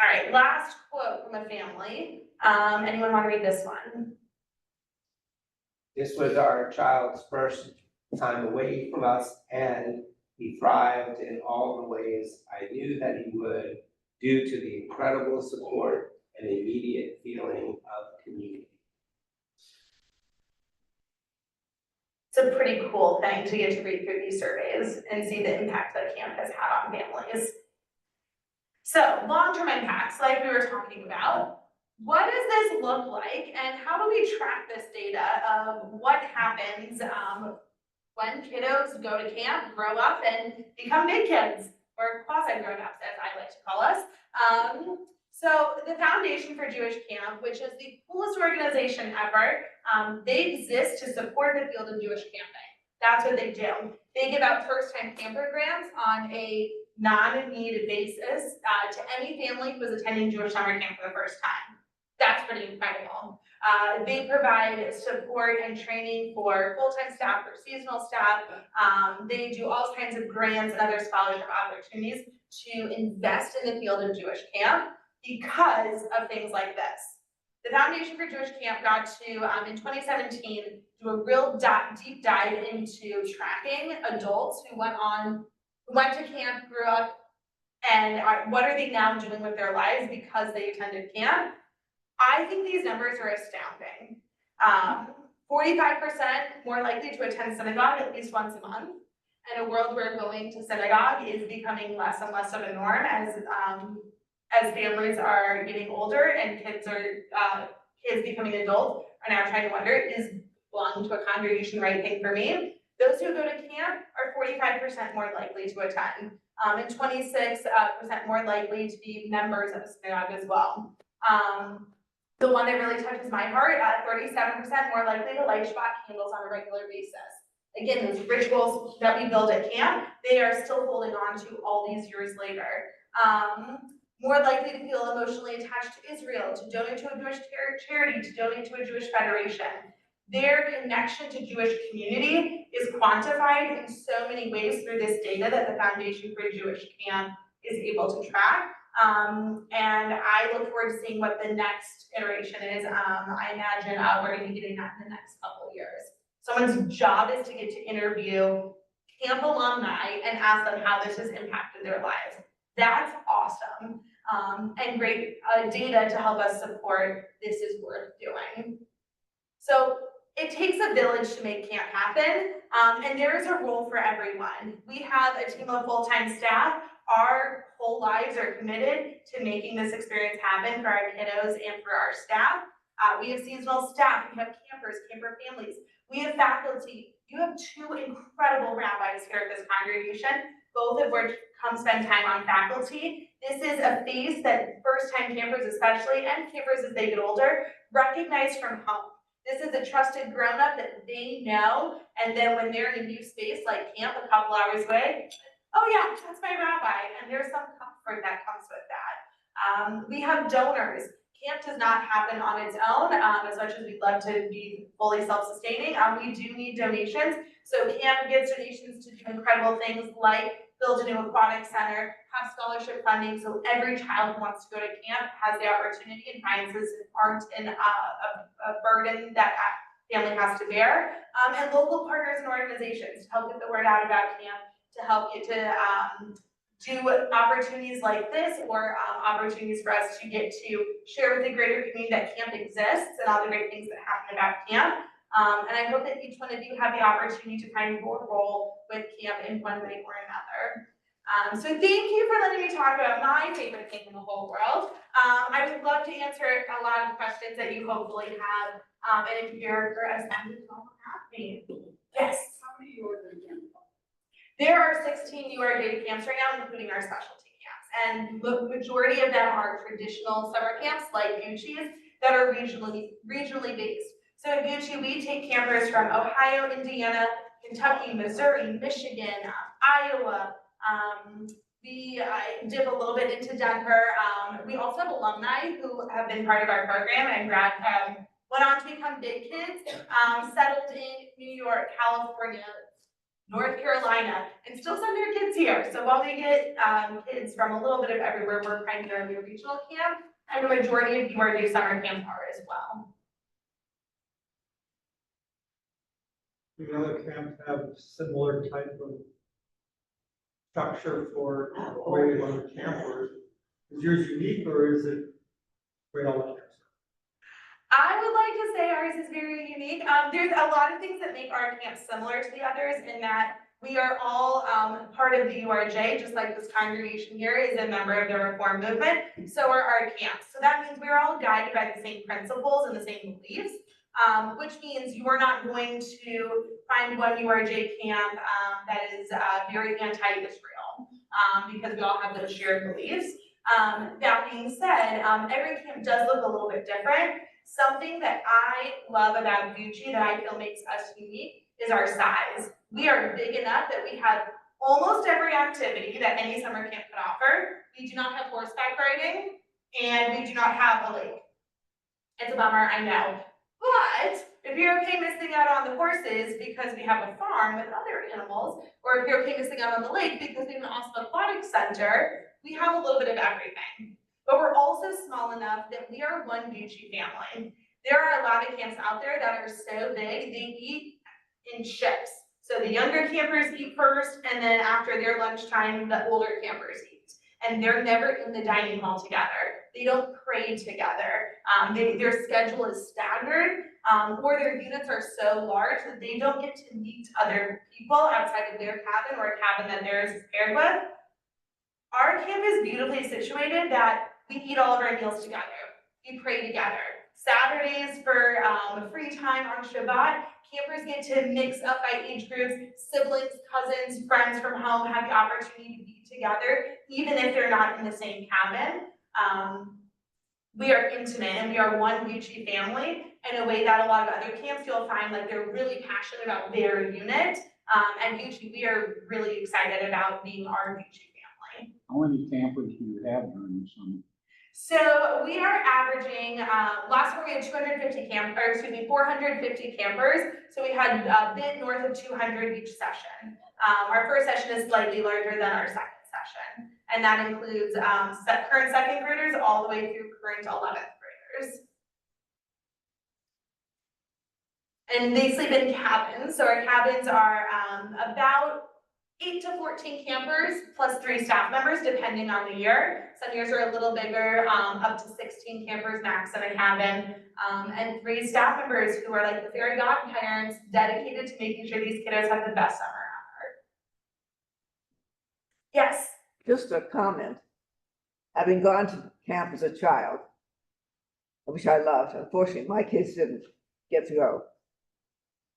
right, last quote from a family. Anyone want to read this one? This was our child's first time away from us, and he thrived in all the ways I knew that he would, due to the incredible support and immediate feeling of community. It's a pretty cool thing to get to read through these surveys and see the impact that camp has had on families. So, long-term impacts, like we were talking about. What does this look like, and how do we track this data of what happens when kiddos go to camp, grow up, and become big kids, or quasi-grown-ups, as I like to call us? So the Foundation for Jewish Camp, which is the coolest organization ever, they exist to support the field of Jewish camping. That's what they do. They give out first-time camper grants on a non-need basis to any family who is attending Jewish summer camp for the first time. That's pretty incredible. They provide support and training for full-time staff, for seasonal staff. They do all kinds of grants and other scholarship opportunities to invest in the field of Jewish camp because of things like this. The Foundation for Jewish Camp got to, in 2017, do a real deep dive into tracking adults who went to camp, grew up, and what are they now doing with their lives because they attended camp. I think these numbers are astounding. 45% more likely to attend synagogue at least once a month. In a world where going to synagogue is becoming less and less of a norm as families are getting older and kids becoming adults are now trying to wonder, is belonging to a congregation the right thing for me? Those who go to camp are 45% more likely to attend, and 26% more likely to be members of a synagogue as well. The one that really touches my heart, 37% more likely to light Shabbat candles on a regular basis. Again, those rituals that we build at camp, they are still holding on to all these years later. More likely to feel emotionally attached to Israel, to donate to a Jewish charity, to donate to a Jewish federation. Their connection to Jewish community is quantified in so many ways through this data that the Foundation for Jewish Camp is able to track. And I look forward to seeing what the next iteration is. I imagine we're going to be getting that in the next couple of years. Someone's job is to get to interview camp alumni and ask them how this has impacted their lives. That's awesome. And great data to help us support this is worth doing. So it takes a village to make camp happen, and there is a role for everyone. We have a team of full-time staff. Our whole lives are committed to making this experience happen for our kiddos and for our staff. We have seasonal staff, we have campers, camper families, we have faculty. You have two incredible rabbis here at this congregation, both of which come spend time on faculty. This is a face that first-time campers especially, and campers as they get older, recognize from home. This is a trusted grown-up that they know, and then when they're in a new space like camp a couple hours away, oh yeah, that's my rabbi, and there's some comfort that comes with that. We have donors. Camp does not happen on its own, as much as we'd love to be fully self-sustaining. We do need donations, so camp gets donations to do incredible things like build a new aquatic center, have scholarship funding, so every child who wants to go to camp has the opportunity and finds this aren't a burden that family has to bear, and local partners and organizations to help get the word out about camp, to help get to do opportunities like this, or opportunities for us to get to share with the greater community that camp exists and all the great things that happen about camp. And I hope that each one of you have the opportunity to find your role with camp in one way or another. So thank you for letting me talk about my favorite thing in the whole world. I would love to answer a lot of questions that you hopefully have, and if you're for us, I'm just gonna ask me. Yes. How many are there again? There are 16 URJ camps right now, including our specialty camps, and the majority of them are traditional summer camps like Gucci's that are regionally based. So in Gucci, we take campers from Ohio, Indiana, Kentucky, Missouri, Michigan, Iowa. We dip a little bit into Denver. We also have alumni who have been part of our program and went on to become big kids, settled in New York, California, North Carolina, and still send their kids here. So while we get kids from a little bit of everywhere, we're primarily a regional camp, and the majority of URJ summer camps are as well. Do the other camps have similar type of structure for the way they run campers? Is yours unique or is it way all the camps? I would like to say ours is very unique. There's a lot of things that make our camp similar to the others in that we are all part of the URJ, just like this congregation here is a member of the Reform movement, so are our camps. So that means we're all guided by the same principles and the same beliefs, which means you are not going to find one URJ camp that is very anti-Israel, because we all have those shared beliefs. That being said, every camp does look a little bit different. Something that I love about Gucci that I feel makes us unique is our size. We are big enough that we have almost every activity that any summer camp could offer. We do not have horseback riding, and we do not have a lake. It's a bummer, I know. But if you're okay missing out on the horses because we have a farm with other animals, or if you're okay missing out on the lake because we have an awesome aquatic center, we have a little bit of everything. But we're also small enough that we are one Gucci family. There are a lot of camps out there that are so big, they eat in shifts. So the younger campers eat first, and then after their lunchtime, the older campers eat. And they're never in the dining hall together. They don't pray together. Their schedule is staggered, or their units are so large that they don't get to meet other people outside of their cabin or a cabin that theirs is paired with. Our camp is beautifully situated that we eat all of our meals together. We pray together. Saturdays for free time on Shabbat, campers get to mix up by age groups, siblings, cousins, friends from home have the opportunity to be together, even if they're not in the same cabin. We are intimate and we are one Gucci family in a way that a lot of other camps you'll find like they're really passionate about their unit. And Gucci, we are really excited about being our Gucci family. How many campers do you have during the summer? So we are averaging, last year we had 450 campers. So we had a bit north of 200 each session. Our first session is slightly larger than our second session. And that includes current second graders all the way through current 11th graders. And they sleep in cabins. So our cabins are about 8 to 14 campers plus 3 staff members, depending on the year. Some years are a little bigger, up to 16 campers max in a cabin, and 3 staff members who are like the fairy godparents dedicated to making sure these kiddos have the best summer ever. Yes? Just a comment. Having gone to camp as a child, which I loved, unfortunately, my kids didn't get to go.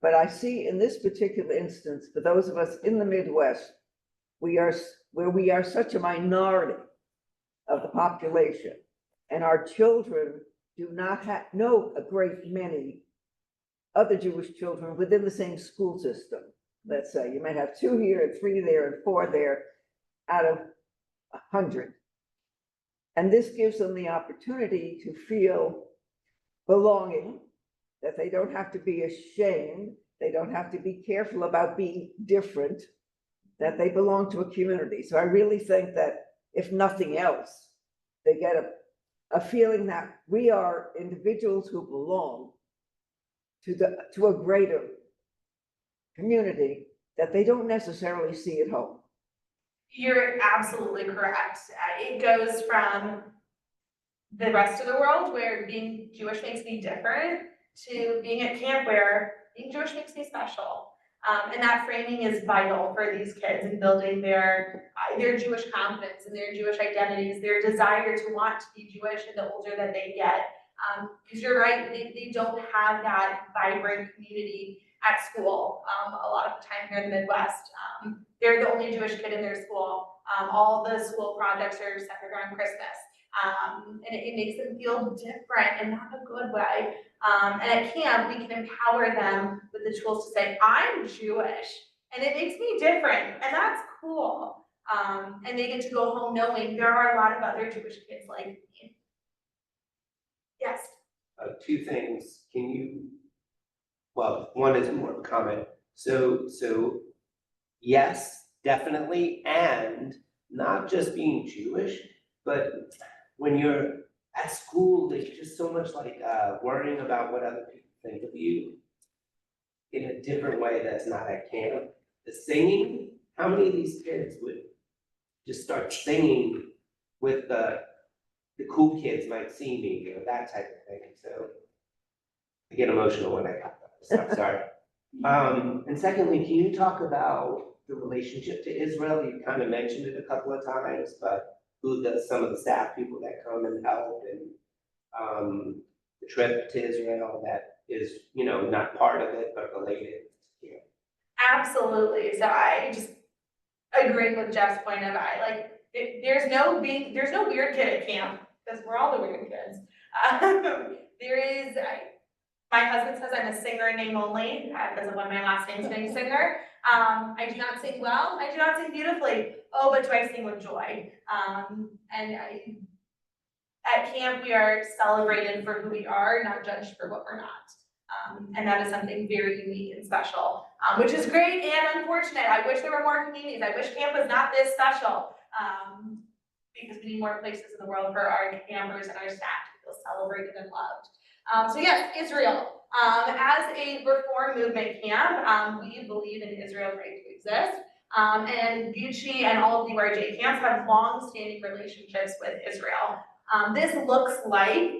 But I see in this particular instance, for those of us in the Midwest, where we are such a minority of the population, and our children do not know a great many other Jewish children within the same school system. Let's say you might have 2 here, and 3 there, and 4 there out of 100. And this gives them the opportunity to feel belonging, that they don't have to be ashamed, they don't have to be careful about being different, that they belong to a community. So I really think that if nothing else, they get a feeling that we are individuals who belong to a greater community that they don't necessarily see at home. You're absolutely correct. It goes from the rest of the world where being Jewish makes me different to being at camp where being Jewish makes me special. And that framing is vital for these kids in building their Jewish confidence and their Jewish identities, their desire to want to be Jewish and the older that they get. Because you're right, they don't have that vibrant community at school. A lot of the time here in the Midwest, they're the only Jewish kid in their school. All the school projects are centered around Christmas. And it makes them feel different and not a good way. And at camp, we can empower them with the tools to say, I'm Jewish, and it makes me different, and that's cool. And they get to go home knowing there are a lot of other Jewish kids like me. Yes? Two things, well, one is more of a comment. So yes, definitely, and not just being Jewish, but when you're at school, there's just so much like worrying about what other people think of you in a different way that's not at camp. The singing, how many of these kids would just start singing with the cool kids might see me, that type of thing. So I get emotional when I got that stuff, sorry. And secondly, can you talk about the relationship to Israel? You kind of mentioned it a couple of times, but some of the staff people that come and help, and the trip to Israel that is, not part of it, but related. Yeah. Absolutely. So I just agree with Jeff's point of there's no weird kid at camp, because we're all the weird kids. My husband says I'm a singer in name only, because of one of my last names being singer. I do not sing well, I do not sing beautifully. Oh, but do I sing with joy? At camp, we are celebrated for who we are, not judged for what we're not. And that is something very unique and special, which is great and unfortunate. I wish there were more communities. I wish camp was not this special, because we need more places in the world for our campers and our staff to feel celebrated and loved. So yes, Israel. As a reform movement camp, we believe in Israel's right to exist. And Gucci and all of the URJ camps have long-standing relationships with Israel. This looks like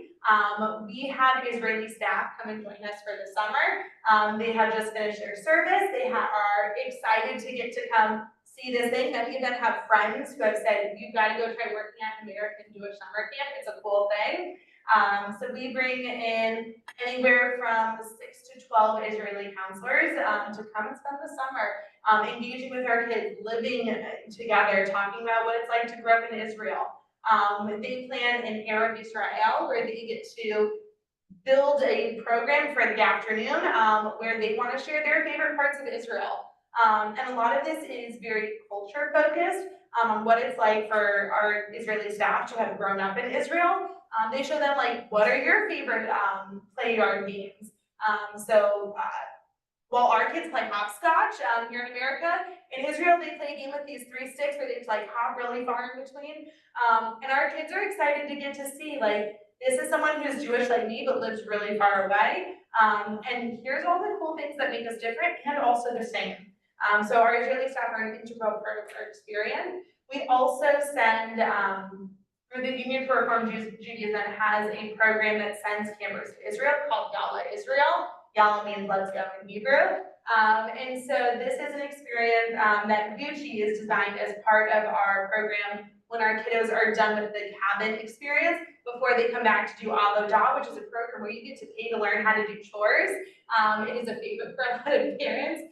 we have Israeli staff come and join us for the summer. They have just finished their service. They are excited to get to come see this thing. Many of them have friends who have said, you've got to go try working at an American Jewish summer camp. It's a cool thing. So we bring in anywhere from 6 to 12 Israeli counselors to come and spend the summer engaging with our kids, living together, talking about what it's like to grow up in Israel. They plan in Arab Israel, where they get to build a program for the afternoon where they want to share their favorite parts of Israel. And a lot of this is very culture focused on what it's like for our Israeli staff to have grown up in Israel. They show them what are your favorite play yard games? While our kids play hopscotch here in America, in Israel they play a game with these 3 sticks where they just hop really far in between. And our kids are excited to get to see this is someone who's Jewish like me but lives really far away. And here's all the cool things that make us different and also the same. So our Israeli staff are an integral part of our experience. We also send the Union for Reform Judaism has a program that sends campers to Israel called Yalla Israel. Yalla means let's go in Hebrew. And so this is an experience that Gucci is designed as part of our program when our kiddos are done with the cabin experience before they come back to do Avodah, which is a program where you get to pay to learn how to do chores. It is a favorite for a lot of parents.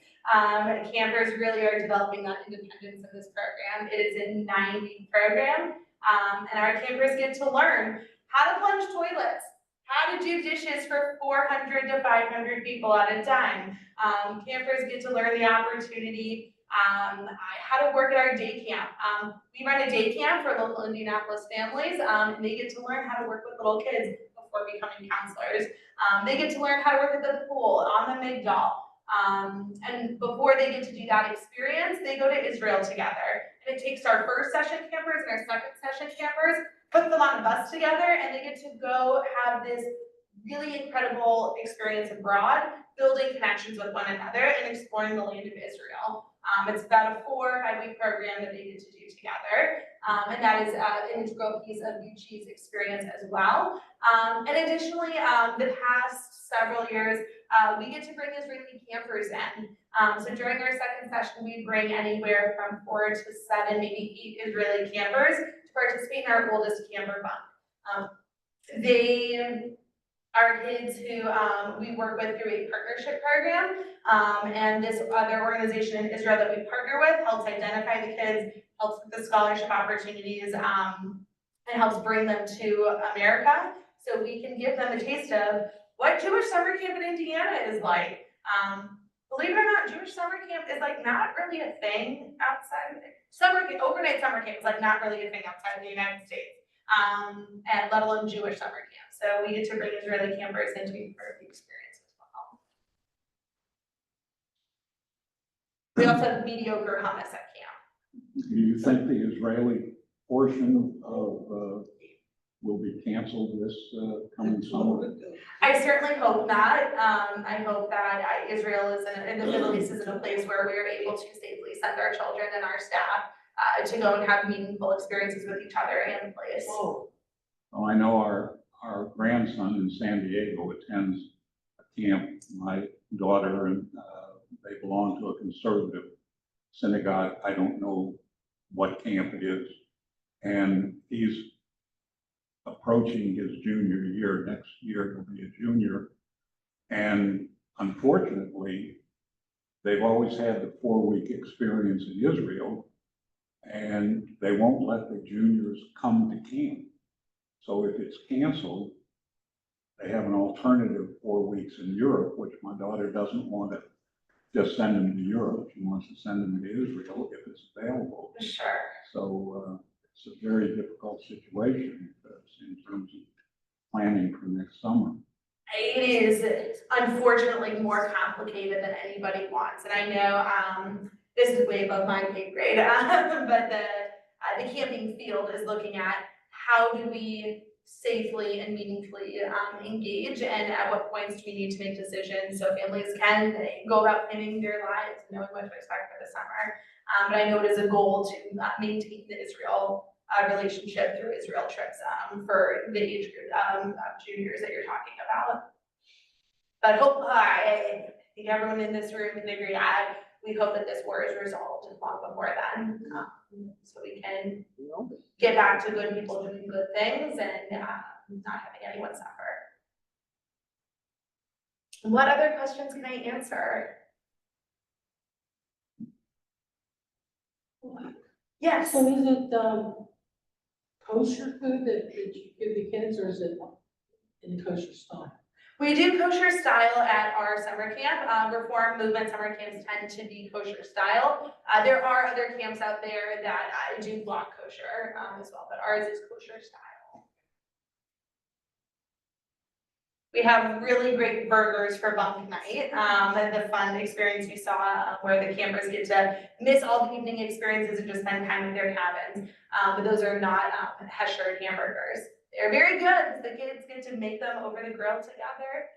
Campers really are developing that independence in this program. It is a 9-week program. And our campers get to learn how to plunge toilets, how to do dishes for 400 to 500 people at a time. Campers get to learn the opportunity, how to work at our day camp. We run a day camp for local Indianapolis families, and they get to learn how to work with little kids before becoming counselors. They get to learn how to work at the pool, on the Migdal. And before they get to do that experience, they go to Israel together. And it takes our first session campers and our second session campers, put them on a bus together, and they get to go have this really incredible experience abroad, building connections with one another and exploring the land of Israel. It's about a 4 or 5 week program that they get to do together. And that is an integral piece of Gucci's experience as well. And additionally, the past several years, we get to bring Israeli campers in. So during our second session, we bring anywhere from 4 to 7, maybe 8 Israeli campers to participate in our oldest camper bunk. They are kids who we work with through a partnership program. And this other organization in Israel that we partner with helps identify the kids, helps with the scholarship opportunities, and helps bring them to America. So we can give them a taste of what Jewish summer camp in Indiana is like. Believe it or not, Jewish summer camp is like not really a thing outside of it. Overnight summer camp is like not really a thing outside of the United States. And let alone Jewish summer camp. So we get to bring Israeli campers in to be part of the experience as well. We also have mediocre hummus at camp. Do you think the Israeli portion of will be canceled this coming summer? I certainly hope not. I hope that Israel is in the Middle East is in a place where we are able to safely send our children and our staff to go and have meaningful experiences with each other and place. Well, I know our grandson in San Diego attends a camp. My daughter and they belong to a conservative synagogue. I don't know what camp it is. And he's approaching his junior year. Next year he'll be a junior. And unfortunately, they've always had the 4-week experience in Israel, and they won't let the juniors come to camp. So if it's canceled, they have an alternative 4 weeks in Europe, which my daughter doesn't want to just send them to Europe. She wants to send them to Israel if it's available. Sure. So it's a very difficult situation in terms of planning for next summer. It is unfortunately more complicated than anybody wants. And I know this is way above my pay grade, but the camping field is looking at how do we safely and meaningfully engage, and at what points do we need to make decisions so families can go about planning their lives and knowing what to expect for the summer. But I know it is a goal to maintain the Israel relationship through Israel trips for the age group of juniors that you're talking about. But I think everyone in this room can agree, we hope that this war is resolved long before then, so we can get back to good people doing good things and not having anyone suffer. What other questions can I answer? Yes. So is it kosher food that you give the kids, or is it in kosher style? We do kosher style at our summer camp. Reform movement summer camps tend to be kosher style. There are other camps out there that do block kosher as well, but ours is kosher style. We have really great burgers for bunk night, and the fun experience you saw where the campers get to miss all the evening experiences and just spend time in their cabins. But those are not Hesher hamburgers. They're very good. The kids get to make them over the grill together.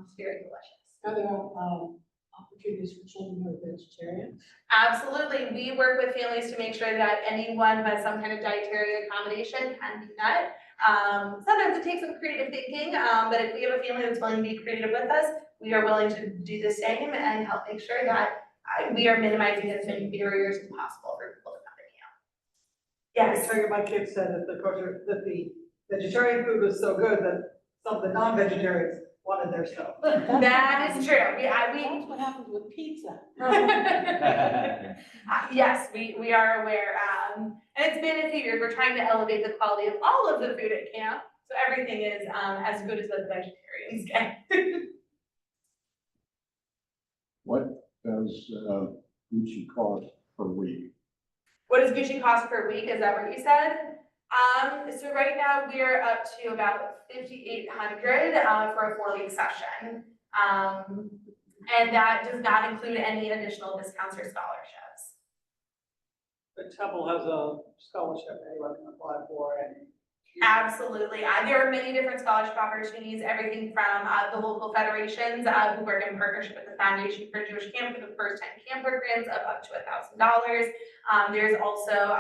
It's very delicious. Are there opportunities for children who are vegetarian? Absolutely. We work with families to make sure that anyone who has some kind of dietary accommodation can be met. Sometimes it takes some creative thinking, but if we have a family that's willing to be creative with us, we are willing to do the same and help make sure that we are minimizing as many barriers as possible for people to come to camp. Yes. I my kids said that the vegetarian food was so good that some of the non-vegetarians wanted their stuff. That is true. That's what happens with pizza. Yes, we are aware. And it's been a few years. We're trying to elevate the quality of all of the food at camp, so everything is as good as the vegetarians get. What does Gucci cost per week? What does Gucci cost per week? Is that what you said? So right now we're up to about $5,800 for a 4-week session. And that does not include any additional discounts or scholarships. The temple has a scholarship anyone can apply for, and Absolutely. There are many different scholarship opportunities, everything from the local federations who work in partnership with the Foundation for Jewish Camp for the first-time camp programs of up to $1,000. There's also,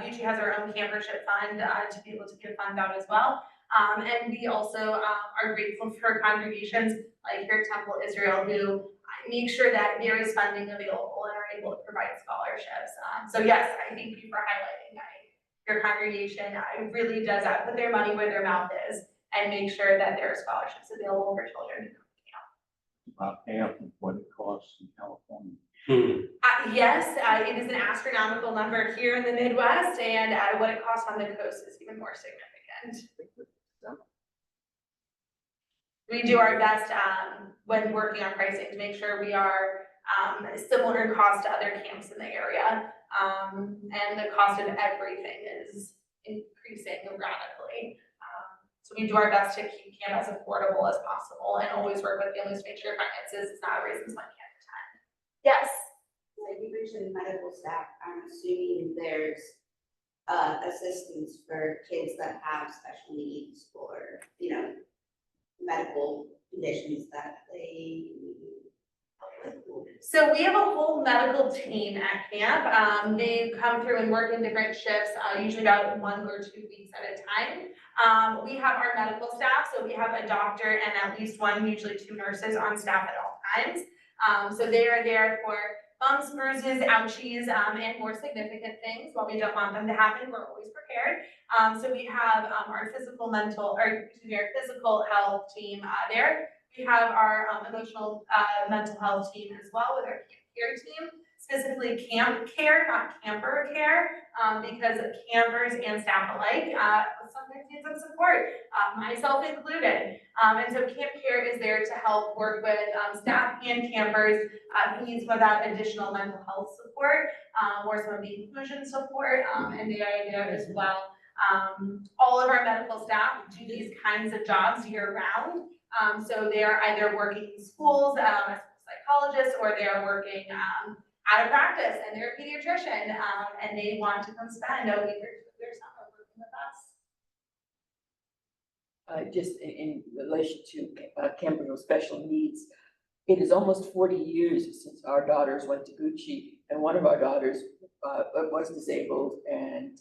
Gucci has our own campership fund to be able to give funds out as well. And we also are grateful for congregations like here at Temple Israel, who make sure that there is funding available and are able to provide scholarships. So yes, I thank you for highlighting that. Your congregation really does put their money where their mouth is and make sure that there are scholarships available for children. About half of what it costs in California. Yes, it is an astronomical number here in the Midwest, and what it costs on the coast is even more significant. We do our best when working on pricing to make sure we are similar in cost to other camps in the area. And the cost of everything is increasing radically. So we do our best to keep camp as affordable as possible and always work with families to make sure finances is not a reason to spend camp time. Yes. Like you mentioned medical staff, I'm assuming there's assistance for kids that have special needs or, you know, medical conditions that they need help with. So we have a whole medical team at camp. They come through and work in different shifts, usually about 1 or 2 weeks at a time. We have our medical staff, so we have a doctor and at least 1, usually 2 nurses on staff at all times. So they are there for bumps, bruises, ouchies, and more significant things. While we don't want them to happen, we're always prepared. So we have our physical health team there. We have our emotional mental health team as well with our camp care team, specifically camp care, not camper care, because campers and staff alike sometimes need some support, myself included. And so camp care is there to help work with staff and campers who needs without additional mental health support, or some of the inclusion support, and they are there as well. All of our medical staff do these kinds of jobs year round. So they are either working in schools as psychologists, or they are working out of practice, and they're a pediatrician, and they want to come spend a week or 2 of their summer working with us. Just in relation to campers with special needs, it is almost 40 years since our daughters went to Gucci, and one of our daughters was disabled, and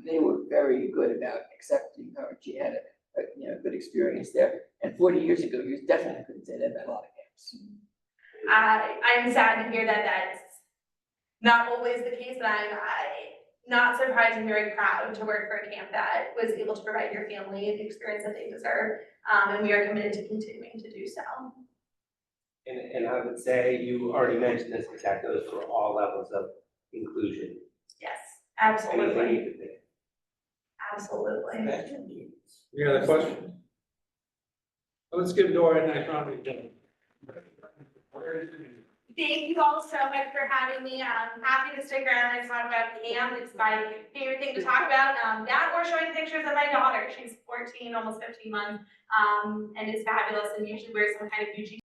they were very good about accepting her. She had a good experience there. And 40 years ago, you definitely couldn't say that about a lot of camps. I'm sad to hear that that's not always the case, but I'm not surprised and very proud to work for a camp that was able to provide your family the experience that they deserve. And we are committed to continuing to do so. And I would say you already mentioned this, but that goes for all levels of inclusion. Yes, absolutely. Anything you could think. Absolutely. Any other questions? Let's give Dori a nice round of applause. Thank you all so much for having me. I'm happy to stick around and talk about camp. It's my favorite thing to talk about. That or showing pictures of my daughter. She's 14, almost 15 months, and is fabulous and usually wears some kind of Gucci